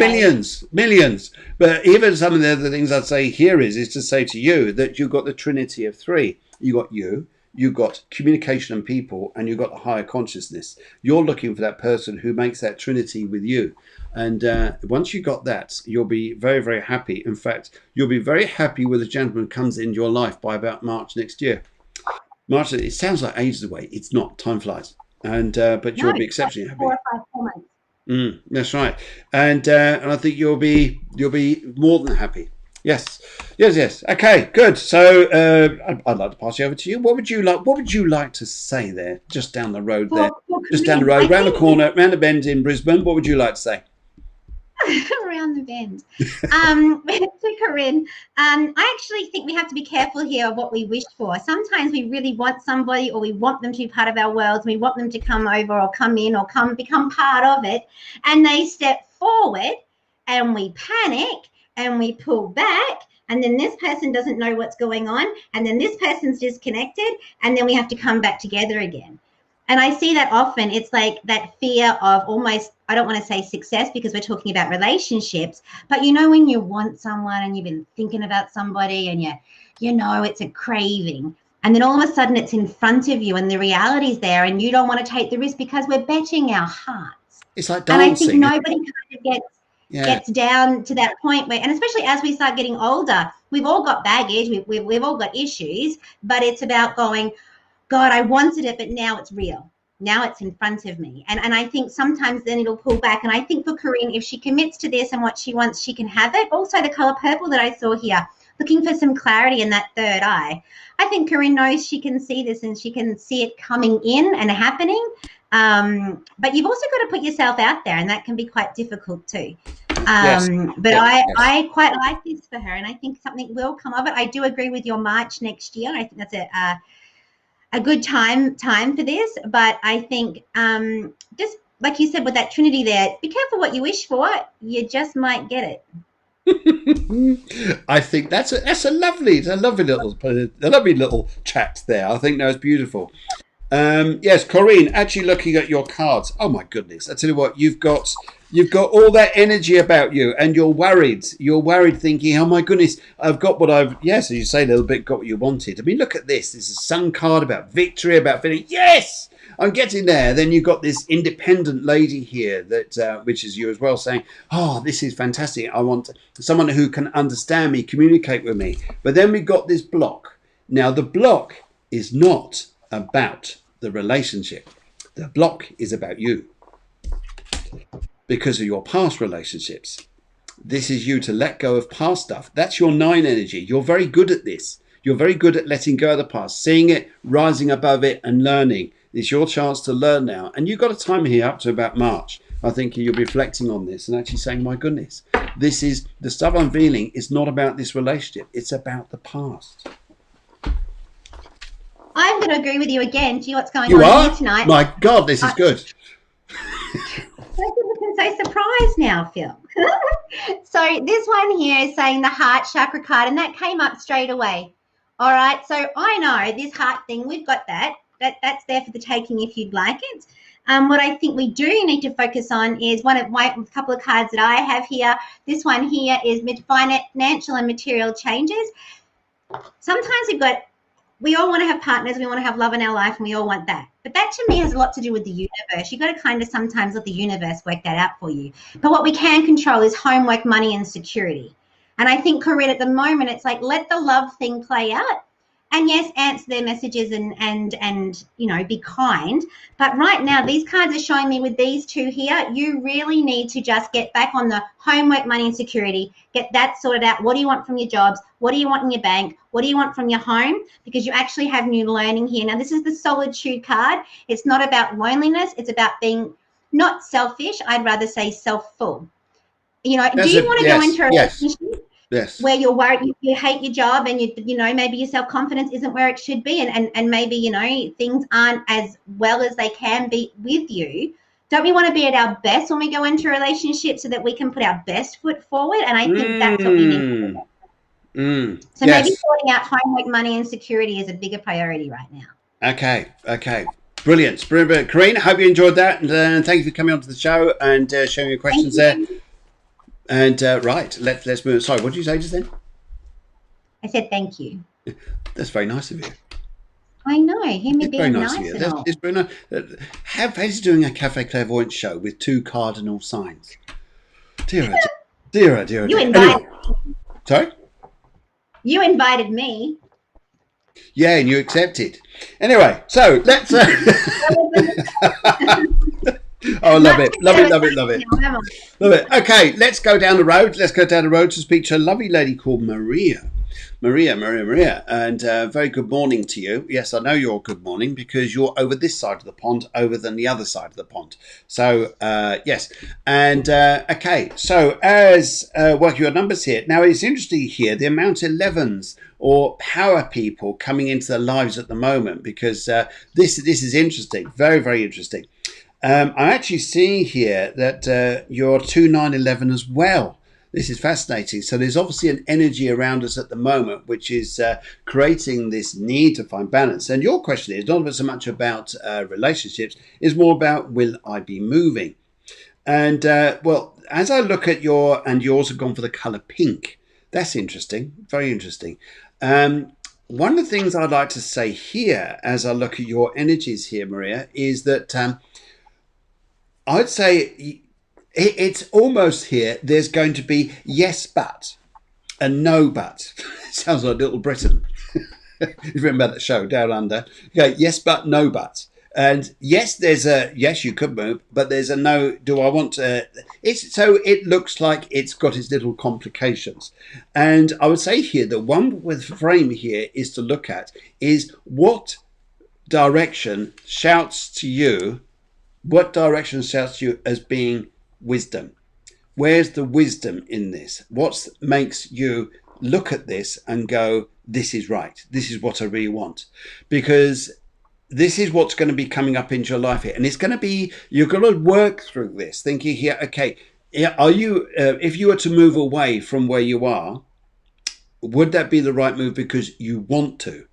millions. But even some of the other things I'd say here is to say to you that you've got the trinity of 3. You got you've got communication and people, and you've got the higher consciousness. You're looking for that person who makes that trinity with you. And once you got that, you'll be very, very happy. In fact, you'll be very happy with a gentleman who comes into your life by about March next year. March, it sounds like ages away. It's not. Time flies. And but you'll be exceptionally happy. 4 or 5 months. That's right. And I think you'll be more than happy. Yes. Okay, good. So I'd like to pass you over to you. What would you like to say there, just down the road there, just down the road, round the corner, round the bend in Brisbane? What would you like to say? Around the bend. To Corinne, I actually think we have to be careful here of what we wish for. Sometimes we really want somebody, or we want them to be part of our world, and we want them to come over or come in or become part of it, and they step forward and we panic and we pull back, and then this person doesn't know what's going on, and then this person's disconnected, and then we have to come back together again. And I see that often. It's like that fear of almost, I don't want to say success because we're talking about relationships, but you know, when you want someone and you've been thinking about somebody and you know, it's a craving. And then all of a sudden it's in front of you and the reality's there and you don't want to take the risk because we're betting our hearts. It's like dancing. And I think nobody kind of gets down to that point where, and especially as we start getting older, we've all got baggage, we've all got issues, but it's about going, God, I wanted it, but now it's real. Now it's in front of me. And I think sometimes then it'll pull back. And I think for Corinne, if she commits to this and what she wants, she can have it. Also, the color purple that I saw here, looking for some clarity in that third eye. I think Corinne knows she can see this and she can see it coming in and happening. But you've also got to put yourself out there, and that can be quite difficult too. I quite like this for her, and I think something will come of it. I do agree with your March next year. I think that's a good time for this, but I think just like you said with that Trinity there, be careful what you wish for. You just might get it. I think that's a lovely little chat there. I think that was beautiful. Yes, Corinne, actually looking at your cards. Oh my goodness! I tell you what, you've got all that energy about you, and you're worried. You're worried, thinking, "Oh my goodness, I've got what I've." Yes, as you say, a little bit got what you wanted. I mean, look at this. This is a Sun card about victory, about feeling. Yes, I'm getting there. Then you've got this independent lady here that, which is you as well, saying, "Oh, this is fantastic. I want someone who can understand me, communicate with me." But then we got this block. Now, the block is not about the relationship. The block is about you. Because of your past relationships. This is you to let go of past stuff. That's your 9 energy. You're very good at this. You're very good at letting go of the past, seeing it, rising above it and learning. It's your chance to learn now. And you've got a time here up to about March. I think you'll be reflecting on this and actually saying, my goodness, this is the stuff I'm feeling. It's not about this relationship. It's about the past. I'm going to agree with you again. Do you know what's going on here tonight? My God, this is good. So surprised now, Phil. So this one here is saying the heart chakra card, and that came up straight away. All right, so I know this heart thing, we've got that's there for the taking if you'd like it. What I think we do need to focus on is a couple of cards that I have here. This one here is financial and material changes. Sometimes we all want to have partners, we want to have love in our life, and we all want that. But that to me has a lot to do with the universe. You've got to kind of sometimes let the universe work that out for you. But what we can control is homework, money, and security. And I think, Corinne, at the moment, it's like, let the love thing play out. And yes, answer their messages and you know, be kind. But right now, these cards are showing me with these two here, you really need to just get back on the homework, money, and security. Get that sorted out. What do you want from your jobs? What do you want in your bank? What do you want from your home? Because you actually have new learning here. Now, this is the solitude card. It's not about loneliness. It's about being not selfish. I'd rather say self-full. You know, do you want to go into a relationship? Yes. where you're worried, you hate your job, and maybe your self-confidence isn't where it should be, and maybe things aren't as well as they can be with you. Don't we want to be at our best when we go into a relationship so that we can put our best foot forward? And I think that's what we need to do. So maybe Yes. sorting out homework, money, and security is a bigger priority right now. Okay. Brilliant. Brilliant. Karina, hope you enjoyed that. And thank you for coming on to the show and sharing your questions there. And right, let's move. Sorry, what did you say just then? I said thank you. That's very nice of you. I know. Hear me It's very being nice of nice you. and all. It's very nice. How fancy doing a Cafe Clairvoyance show with 2 cardinal signs? Dear. You invited Sorry? You invited me. Yeah, and you accepted. Anyway, so let's. Oh, love it. Love it. Okay, let's go down the road. Let's go down the road to speak to a lovely lady called Maria. Maria. And very good morning to you. Yes, I know you're good morning because you're over this side of the pond, over than the other side of the pond. So, yes. And, okay, so as working your numbers here, now it's interesting here, the amount of 11s or power people coming into their lives at the moment, because this is interesting, very, very interesting. I'm actually seeing here that you're 2911 as well. This is fascinating. So there's obviously an energy around us at the moment, which is creating this need to find balance. And your question is not so much about relationships, it's more about, will I be moving? And well, as I look at yours have gone for the color pink. That's interesting. Very interesting. One of the things I'd like to say here, as I look at your energies here, Maria, is that I'd say it's almost here. There's going to be yes, but, and no, but. Sounds like Little Britain. You remember that show, Down Under? Okay, yes, but, no, but. And yes, there's a yes, you could move, but there's a no. Do I want to? It's so it looks like it's got its little complications. And I would say here the one with frame here is to look at is what direction shouts to you. What direction shouts to you as being wisdom? Where's the wisdom in this? What makes you look at this and go, this is right. This is what I really want. Because this is what's going to be coming up into your life here. And it's going to be, you're going to work through this thinking here, okay, are you, if you were to move away from where you are, would that be the right move because you want to?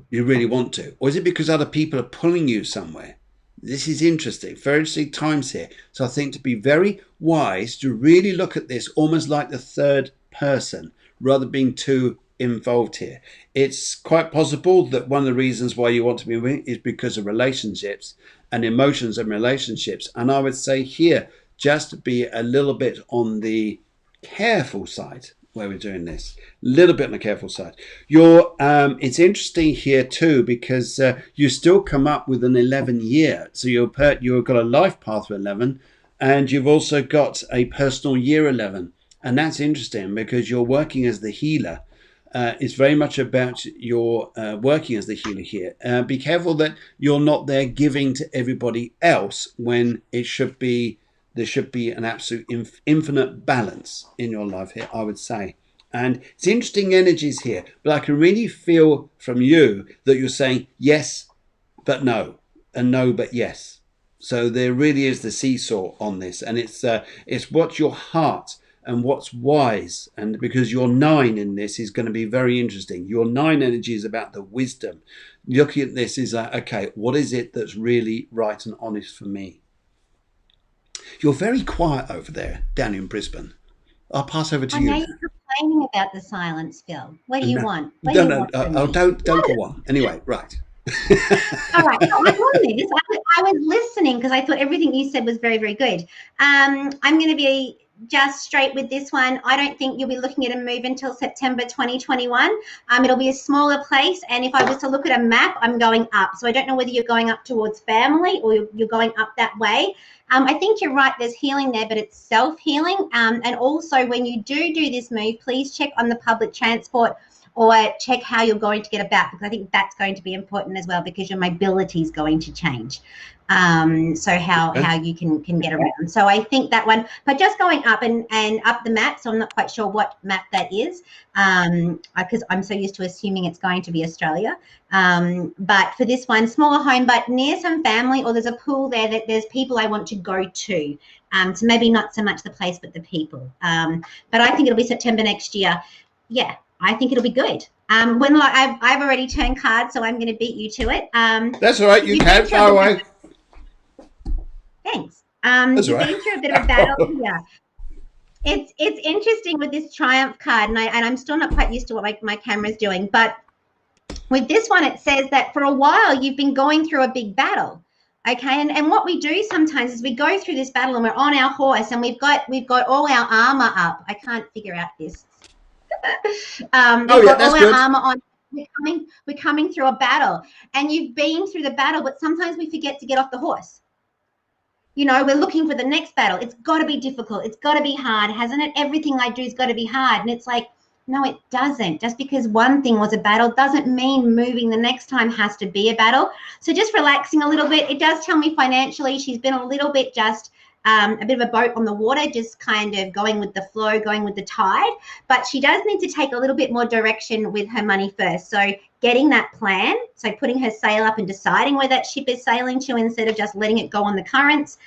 You really want to? Or is it because other people are pulling you somewhere? This is interesting, very interesting times here. So I think to be very wise to really look at this almost like the third person rather than being too involved here. It's quite possible that one of the reasons why you want to be moving is because of relationships and emotions and relationships. And I would say here, just be a little bit on the careful side where we're doing this, a little bit on the careful side. It's interesting here too because you still come up with an 11 year, so you've got a life path for 11, and you've also got a personal year 11, and that's interesting because you're working as the healer. It's very much about your working as the healer here. Be careful that you're not there giving to everybody else when it should be. There should be an absolute infinite balance in your life here, I would say. And it's interesting energies here, but I can really feel from you that you're saying yes, but no, and no, but yes. So there really is the seesaw on this, and it's what's your heart and what's wise, and because your 9 in this is going to be very interesting. Your 9 energy is about the wisdom. Looking at this is like, okay, what is it that's really right and honest for me? You're very quiet over there, down in Brisbane. I'll pass over to you. I know you're complaining about the silence, Phil. What do you want? Don't go on. Anyway, right. All right. No, I want this. I was listening because I thought everything you said was very, very good. I'm going to be just straight with this one. I don't think you'll be looking at a move until September 2021. It'll be a smaller place. And if I was to look at a map, I'm going up. So I don't know whether you're going up towards family or you're going up that way. I think you're right. There's healing there, but it's self-healing. And also when you do this move, please check on the public transport or check how you're going to get about, because I think that's going to be important as well, because your mobility is going to change. So how you can get around. So I think that one, but just going up and up the map, so I'm not quite sure what map that is, because I'm so used to assuming it's going to be Australia. But for this one, smaller home, but near some family, or there's a pool there that there's people I want to go to. So maybe not so much the place, but the people. But I think it'll be September next year. Yeah, I think it'll be good. When I've already turned cards, so I'm going to beat you to it. That's all right. You can far away. Thanks. That's you've right. been through a bit of a battle here. It's interesting with this Triumph card, and I'm still not quite used to what my camera's doing. But with this one, it says that for a while you've been going through a big battle. Okay, and what we do sometimes is we go through this battle and we're on our horse and we've got all our armor up. I can't figure out this. We've got all our armor on. We're coming through a battle, and you've been through the battle, but sometimes we forget to get off the horse. You know, we're looking for the next battle. It's got to be difficult. It's got to be hard, hasn't it? Everything I do has got to be hard. And it's like, no, it doesn't. Just because one thing was a battle doesn't mean moving the next time has to be a battle. So just relaxing a little bit. It does tell me financially she's been a little bit just a bit of a boat on the water, just kind of going with the flow, going with the tide. But she does need to take a little bit more direction with her money first. So getting that plan, so putting her sail up and deciding where that ship is sailing to instead of just letting it go on the currents.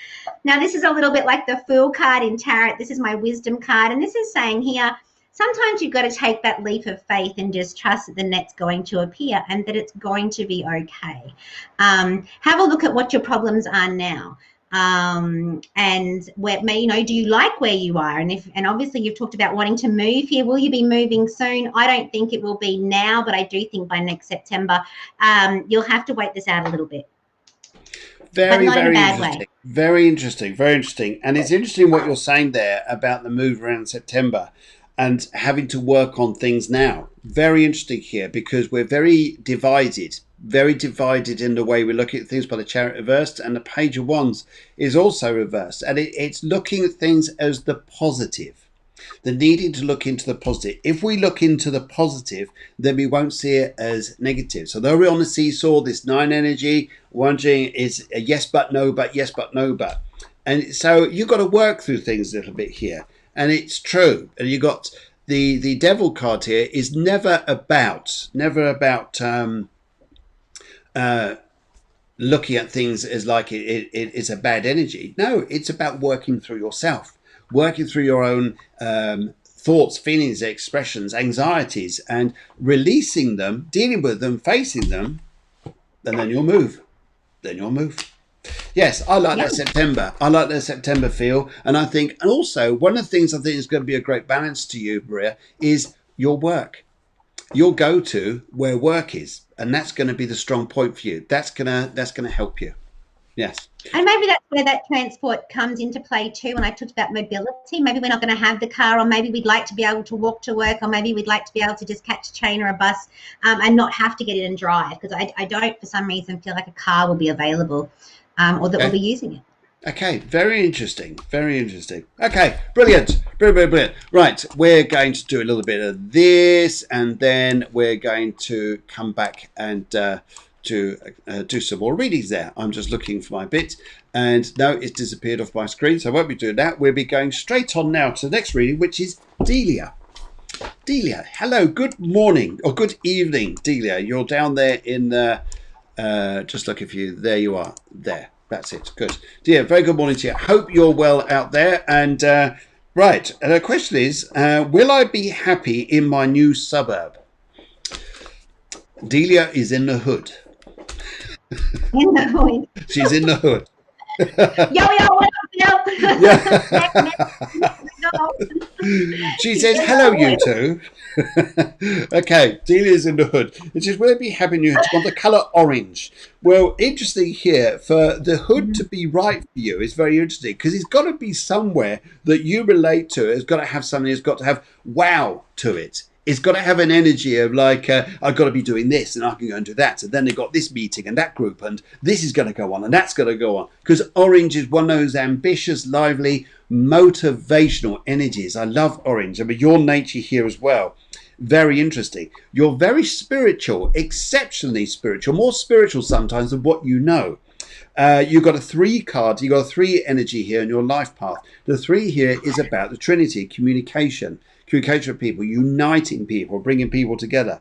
Now, this is a little bit like the Fool card in Tarot. This is my wisdom card. And this is saying here, sometimes you've got to take that leap of faith and just trust that the net's going to appear and that it's going to be okay. Have a look at what your problems are now. And where, you know, do you like where you are? And obviously you've talked about wanting to move here. Will you be moving soon? I don't think it will be now, but I do think by next September, you'll have to wait this out a little bit. Very, very interesting. Very interesting. Very interesting. And it's interesting what you're saying there about the move around September and having to work on things now. Very interesting here, because we're very divided in the way we look at things by the Chariot reversed, and the Page of Wands is also reversed. And it's looking at things as the positive, the needing to look into the positive. If we look into the positive, then we won't see it as negative. So though we're on the seesaw, this 9 energy, wondering is a yes but no but, yes but no but. And so you've got to work through things a little bit here. And it's true. And you got the Devil card here is never about looking at things as like it is a bad energy. No, it's about working through yourself, working through your own thoughts, feelings, expressions, anxieties, and releasing them, dealing with them, facing them, and then you'll move. Yes, I like that September. I like that September feel. And I think, and also one of the things I think is going to be a great balance to you, Maria, is your work. You'll go to where work is, and that's going to be the strong point for you. That's gonna help you. Yes. And maybe that's where that transport comes into play too. When I talked about mobility, maybe we're not going to have the car, or maybe we'd like to be able to walk to work, or maybe we'd like to be able to just catch a train or a bus and not have to get in and drive, because I don't, for some reason, feel like a car will be available or that we'll be using it. Okay, very interesting. Very interesting. Okay, brilliant. Brilliant. Right, we're going to do a little bit of this, and then we're going to come back and do some more readings there. I'm just looking for my bit, and no, it's disappeared off my screen, so I won't be doing that. We'll be going straight on now to the next reading, which is Delia. Delia, hello, good morning, or good evening, Delia. You're down there in just looking for you. There you are. There. That's it. Good. Dear, very good morning to you. Hope you're well out there. And right, the question is, will I be happy in my new suburb? Delia is in the hood. In the hood. She's in the hood. Yo, what up, yo? Yeah. She says, hello, you two. Okay, Delia's in the hood. It says, will it be happy new hood? Want the colour orange. Well, interesting here, for the hood to be right for you is very interesting, because it's got to be somewhere that you relate to. It's got to have something that's got to have wow to it. It's got to have an energy of like, I've got to be doing this and I can go and do that. And then they've got this meeting and that group and this is going to go on and that's going to go on. Because orange is one of those ambitious, lively, motivational energies. I love orange. I mean, your nature here as well. Very interesting. You're very spiritual, exceptionally spiritual, more spiritual sometimes than what you know. You've got a 3 card, you've got a 3 energy here in your life path. The 3 here is about the Trinity, communication with people, uniting people, bringing people together.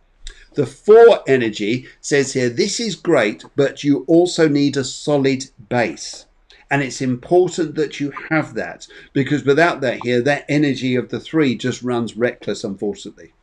The 4 energy says here, this is great, but you also need a solid base. And it's important that you have that, because without that here, that energy of the 3 just runs reckless, unfortunately.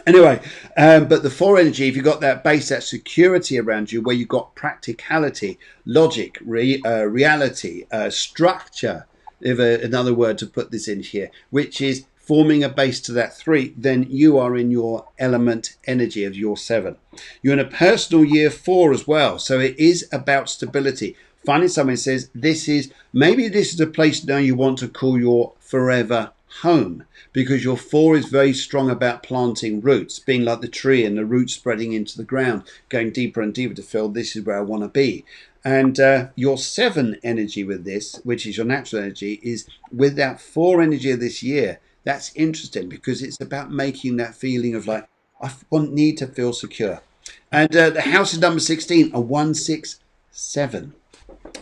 Anyway, but the 4 energy, if you've got that base, that security around you, where you've got practicality, logic, reality, structure, if another word to put this in here, which is forming a base to that 3, then you are in your element energy of your 7. You're in a personal year 4 as well. So it is about stability. Finding someone who says, maybe this is a place now you want to call your forever home, because your 4 is very strong about planting roots, being like the tree and the roots spreading into the ground, going deeper and deeper to feel this is where I want to be. And your 7 energy with this, which is your natural energy, is with that 4 energy of this year. That's interesting because it's about making that feeling of like, need to feel secure. And the house is number 16, a 167.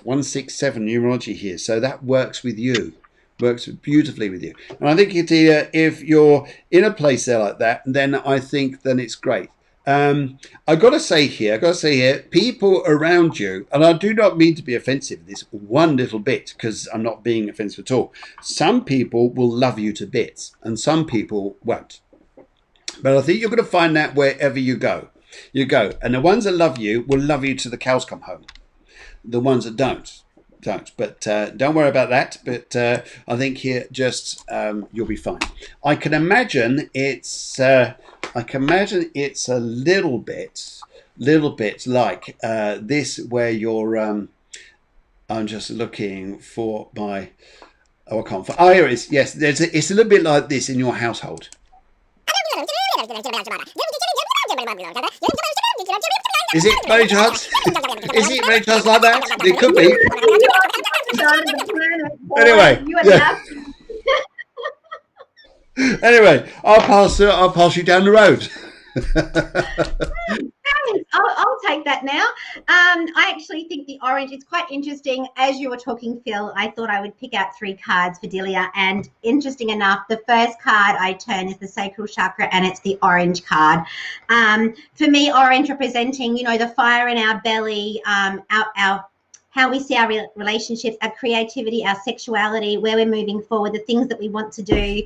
167 numerology here. So that works with you. Works beautifully with you. And I think if you're in a place there like that, then I think then it's great. I got to say here, people around you, and I do not mean to be offensive this one little bit, because I'm not being offensive at all. Some people will love you to bits and some people won't. But I think you're going to find that wherever you go. And the ones that love you will love you till the cows come home. The ones that don't. But don't worry about that. But I think here just you'll be fine. I can imagine it's a little bit like this, where you're. I'm just looking for my. Oh, I can't. Oh, here it is. Yes, it's a little bit like this in your household. Is it very chance? Is it very chance like that? It could be. Anyway, yeah. Anyway, I'll pass you down the road. I'll take that now. I actually think the orange is quite interesting. As you were talking, Phil, I thought I would pick out 3 cards for Delia. And interesting enough, the first card I turn is the sacral chakra, and it's the orange card. For me, orange representing, the fire in our belly, our how we see our relationships, our creativity, our sexuality, where we're moving forward, the things that we want to do,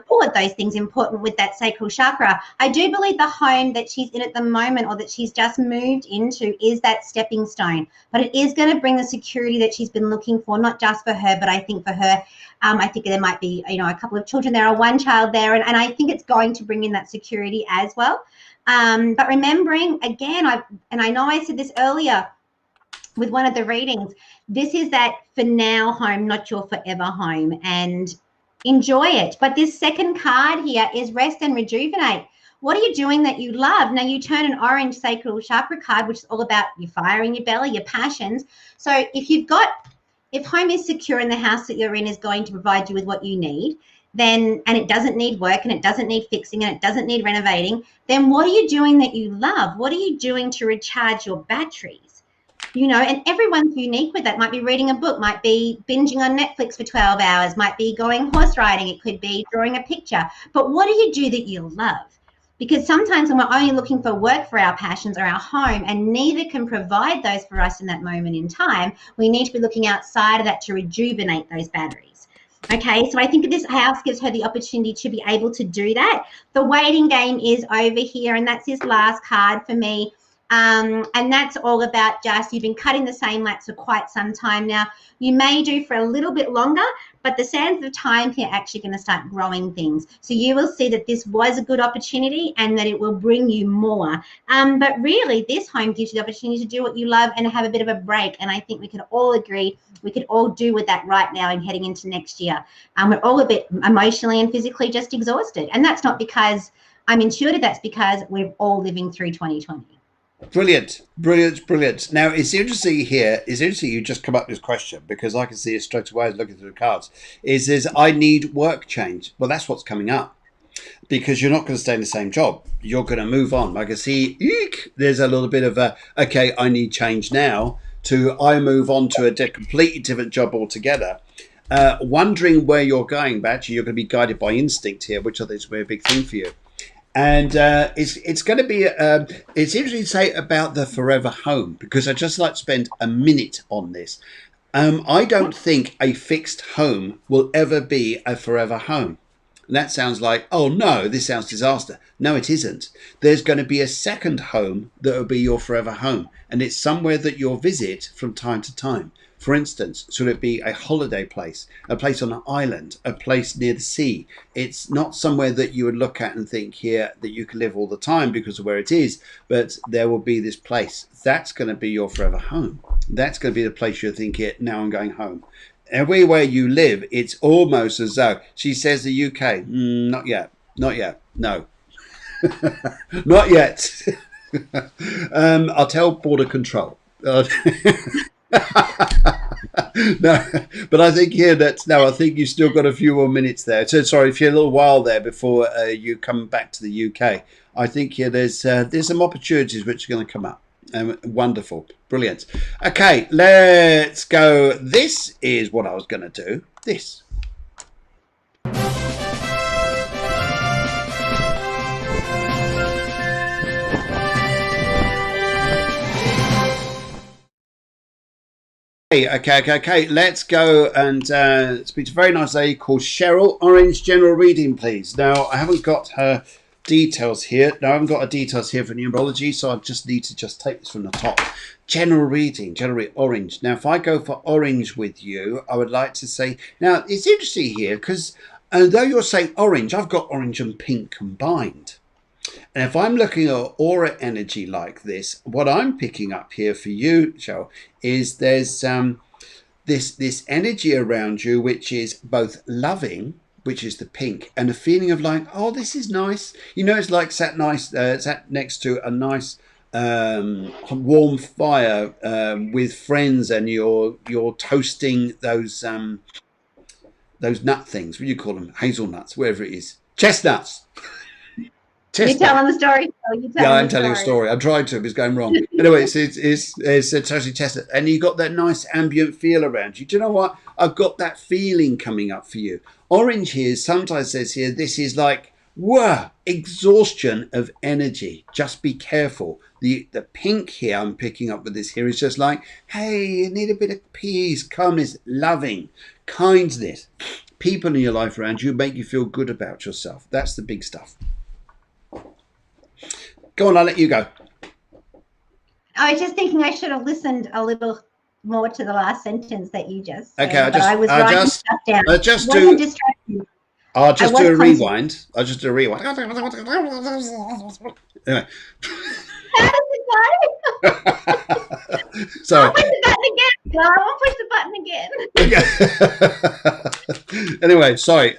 all of those things important with that sacral chakra. I do believe the home that she's in at the moment, or that she's just moved into, is that stepping stone. But it is going to bring the security that she's been looking for, not just for her, but I think for her, I think there might be, a couple of children there, or 1 child there, and I think it's going to bring in that security as well. But remembering, again, I know I said this earlier, with one of the readings, this is that for now home, not your forever home, and enjoy it. But this second card here is rest and rejuvenate. What are you doing that you love? Now you turn an orange sacral chakra card, which is all about your fire in your belly, your passions. So if home is secure and the house that you're in is going to provide you with what you need, then, and it doesn't need work, and it doesn't need fixing, and it doesn't need renovating, then what are you doing that you love? What are you doing to recharge your batteries? And everyone's unique with that. Might be reading a book, might be binging on Netflix for 12 hours, might be going horse riding, it could be drawing a picture. But what do you do that you love? Because sometimes when we're only looking for work for our passions or our home, and neither can provide those for us in that moment in time, we need to be looking outside of that to rejuvenate those batteries. Okay, so I think this house gives her the opportunity to be able to do that. The waiting game is over here, and that's this last card for me. And that's all about just, you've been cutting the same lats for quite some time now. You may do for a little bit longer, but the sands of time here are actually going to start growing things. So you will see that this was a good opportunity and that it will bring you more. But really, this home gives you the opportunity to do what you love and have a bit of a break. And I think we can all agree we could all do with that right now and heading into next year. We're all a bit emotionally and physically just exhausted. And that's not because I'm intuitive, that's because we're all living through 2020. Brilliant. Now, it's interesting you just come up with this question, because I can see it straight away looking through the cards. It says, I need work change. Well, that's what's coming up. because you're not going to stay in the same job. You're going to move on. I can see there's a little bit of a, okay, I need change now, to I move on to a completely different job altogether. Wondering where you're going, but actually you're going to be guided by instinct here, which I think is a very big thing for you. And it's going to be, it's interesting to say about the forever home, because I'd just like to spend a minute on this. I don't think a fixed home will ever be a forever home. And that sounds like, oh no, this sounds disaster. No, it isn't. There's going to be a second home that will be your forever home. And it's somewhere that you'll visit from time to time. For instance, should it be a holiday place, a place on an island, a place near the sea? It's not somewhere that you would look at and think here that you can live all the time because of where it is, but there will be this place. That's going to be your forever home. That's going to be the place you're thinking, now I'm going home. Everywhere you live, it's almost as though, she says the UK, not yet, not yet, no. Not yet. I'll tell border control. No, but I think here that I think you've still got a few more minutes there. So sorry if you're a little while there before you come back to the UK. I think here there's some opportunities which are going to come up. Wonderful, brilliant. Okay, let's go. This is what I was going to do. This. Okay. Let's go and speak to a very nice lady called Cheryl. Orange general reading, please. Now, I haven't got her details here. No, I haven't got her details here for numerology, so I just need to take this from the top. General reading, orange. Now, if I go for orange with you, I would like to say, now, it's interesting here because although you're saying orange, I've got orange and pink combined. And if I'm looking at aura energy like this, what I'm picking up here for you, Cheryl, is there's this energy around you, which is both loving, which is the pink, and a feeling of like, oh, this is nice. You know, it's like sat next to a nice warm fire with friends, and you're toasting those nut things. What do you call them? Hazelnuts, wherever it is. Chestnuts. You're telling the story. Yeah, I'm telling a story. I'm trying to, but it's going wrong. Anyway, it's totally chestnut, and you got that nice ambient feel around you. Do you know what? I've got that feeling coming up for you. Orange here sometimes says here, this is like, whoa, exhaustion of energy. Just be careful. The pink here I'm picking up with this here is just like, hey, you need a bit of peace, calmness, loving, kindness. People in your life around you make you feel good about yourself. That's the big stuff. Go on, I'll let you go. I was just thinking I should have listened a little more to the last sentence that you just said. Okay, I'll just do a rewind. Anyway. How does it go? Sorry. I'll push the button again. Anyway, sorry.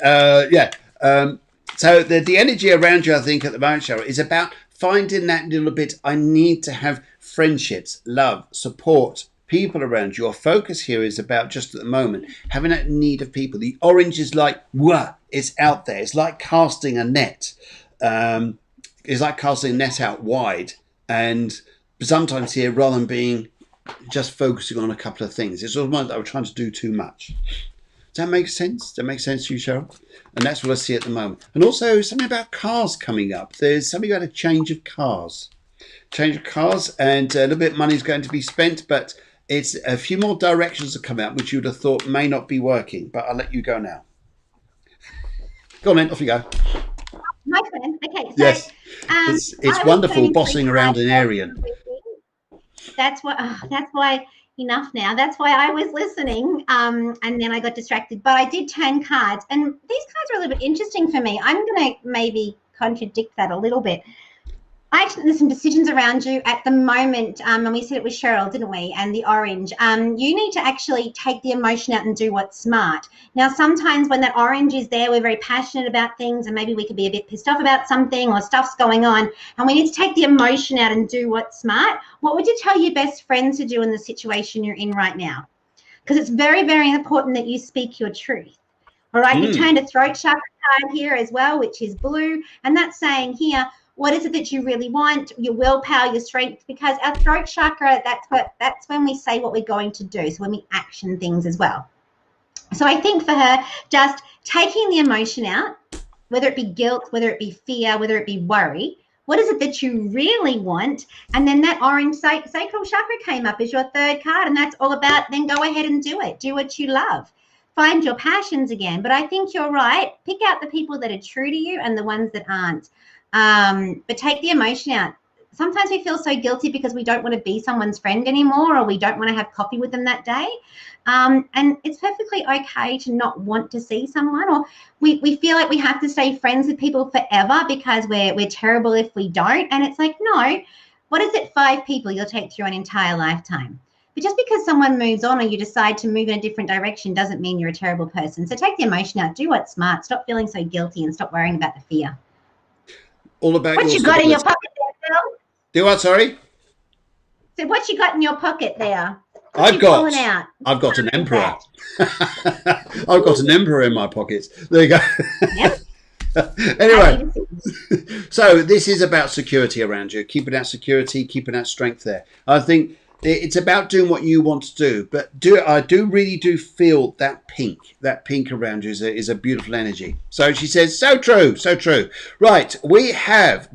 So the energy around you, I think, at the moment, Cheryl, is about finding that little bit. I need to have friendships, love, support, people around you. Your focus here is about just at the moment having that need of people. The orange is like, whoa, it's out there. It's like casting a net. It's like casting a net out wide. And sometimes here, rather than being just focusing on a couple of things, it's almost like I'm trying to do too much. Does that make sense? Does that make sense to you, Cheryl? And that's what I see at the moment. And also something about cars coming up. There's something about a change of cars. And a little bit of money is going to be spent, but it's a few more directions that come out which you would have thought may not be working. But I'll let you go now. Go on then, off you go. My turn. Okay. So, yes. It's wonderful bossing around an Aryan. That's why enough now. That's why I was listening, and then I got distracted. But I did turn cards, and these cards are a little bit interesting for me. I'm going to maybe contradict that a little bit. There's some decisions around you at the moment, and we said it was Cheryl, didn't we? And the orange. You need to actually take the emotion out and do what's smart. Now, sometimes when that orange is there, we're very passionate about things, and maybe we could be a bit pissed off about something or stuff's going on, and we need to take the emotion out and do what's smart. What would you tell your best friend to do in the situation you're in right now? Because it's very, very important that you speak your truth. All right, you turned a throat chakra card here as well, which is blue. And that's saying here, what is it that you really want? Your willpower, your strength, because our throat chakra, that's when we say what we're going to do. So when we action things as well. So I think for her, just taking the emotion out, whether it be guilt, whether it be fear, whether it be worry, what is it that you really want? And then that orange sacral chakra came up as your third card, and that's all about then go ahead and do it. Do what you love. Find your passions again. But I think you're right. Pick out the people that are true to you and the ones that aren't. But take the emotion out. Sometimes we feel so guilty because we don't want to be someone's friend anymore, or we don't want to have coffee with them that day. And it's perfectly okay to not want to see someone, or we feel like we have to stay friends with people forever because we're terrible if we don't. And it's like, no, what is it, 5 people you'll take through an entire lifetime? But just because someone moves on or you decide to move in a different direction doesn't mean you're a terrible person. So take the emotion out, do what's smart, stop feeling so guilty and stop worrying about the fear. All about what you got in your pocket there, Phil? Do what, sorry? So what you got in your pocket there? I've got an emperor. I've got an emperor in my pockets. There you go. Yep. Anyway, so this is about security around you, keeping that security, keeping that strength there. I think it's about doing what you want to do, but I really do feel that pink around you is a beautiful energy. So she says, so true, so true. Right,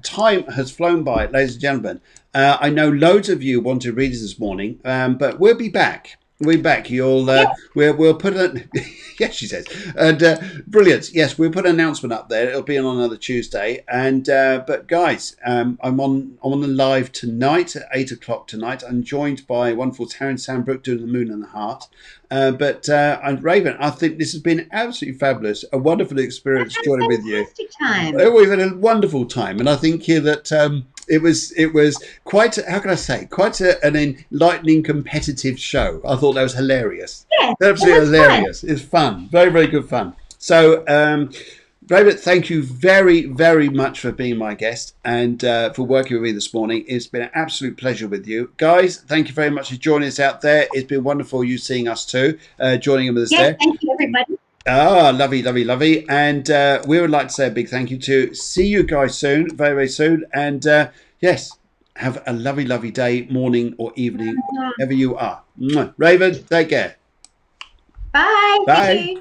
time has flown by, ladies and gentlemen. I know loads of you wanted readers this morning, but we'll be back. We'll be back. We'll put a yes, she says, and brilliant. Yes, we'll put an announcement up there. It'll be on another Tuesday. And but guys, I'm on the live tonight at 8 o'clock tonight. I'm joined by wonderful Taryn Sandbrook doing the Moon and the Heart. And Raven, I think this has been absolutely fabulous. A wonderful experience joining with you. Time. We've had a wonderful time, and I think here that. It was quite, how can I say, quite an enlightening, competitive show. I thought that was hilarious. Yeah, absolutely hilarious. It's fun, very, very good fun. So, David, thank you very, very much for being my guest and for working with me this morning. It's been an absolute pleasure with you. Guys, thank you very much for joining us out there. It's been wonderful you seeing us too, joining in with us there. Thank you, everybody. Lovely, lovely, lovely. And we would like to say a big thank you to see you guys soon, very, very soon. And yes, have a lovely, lovely day, morning or evening, wherever you are. Raven, take care. Bye. Bye.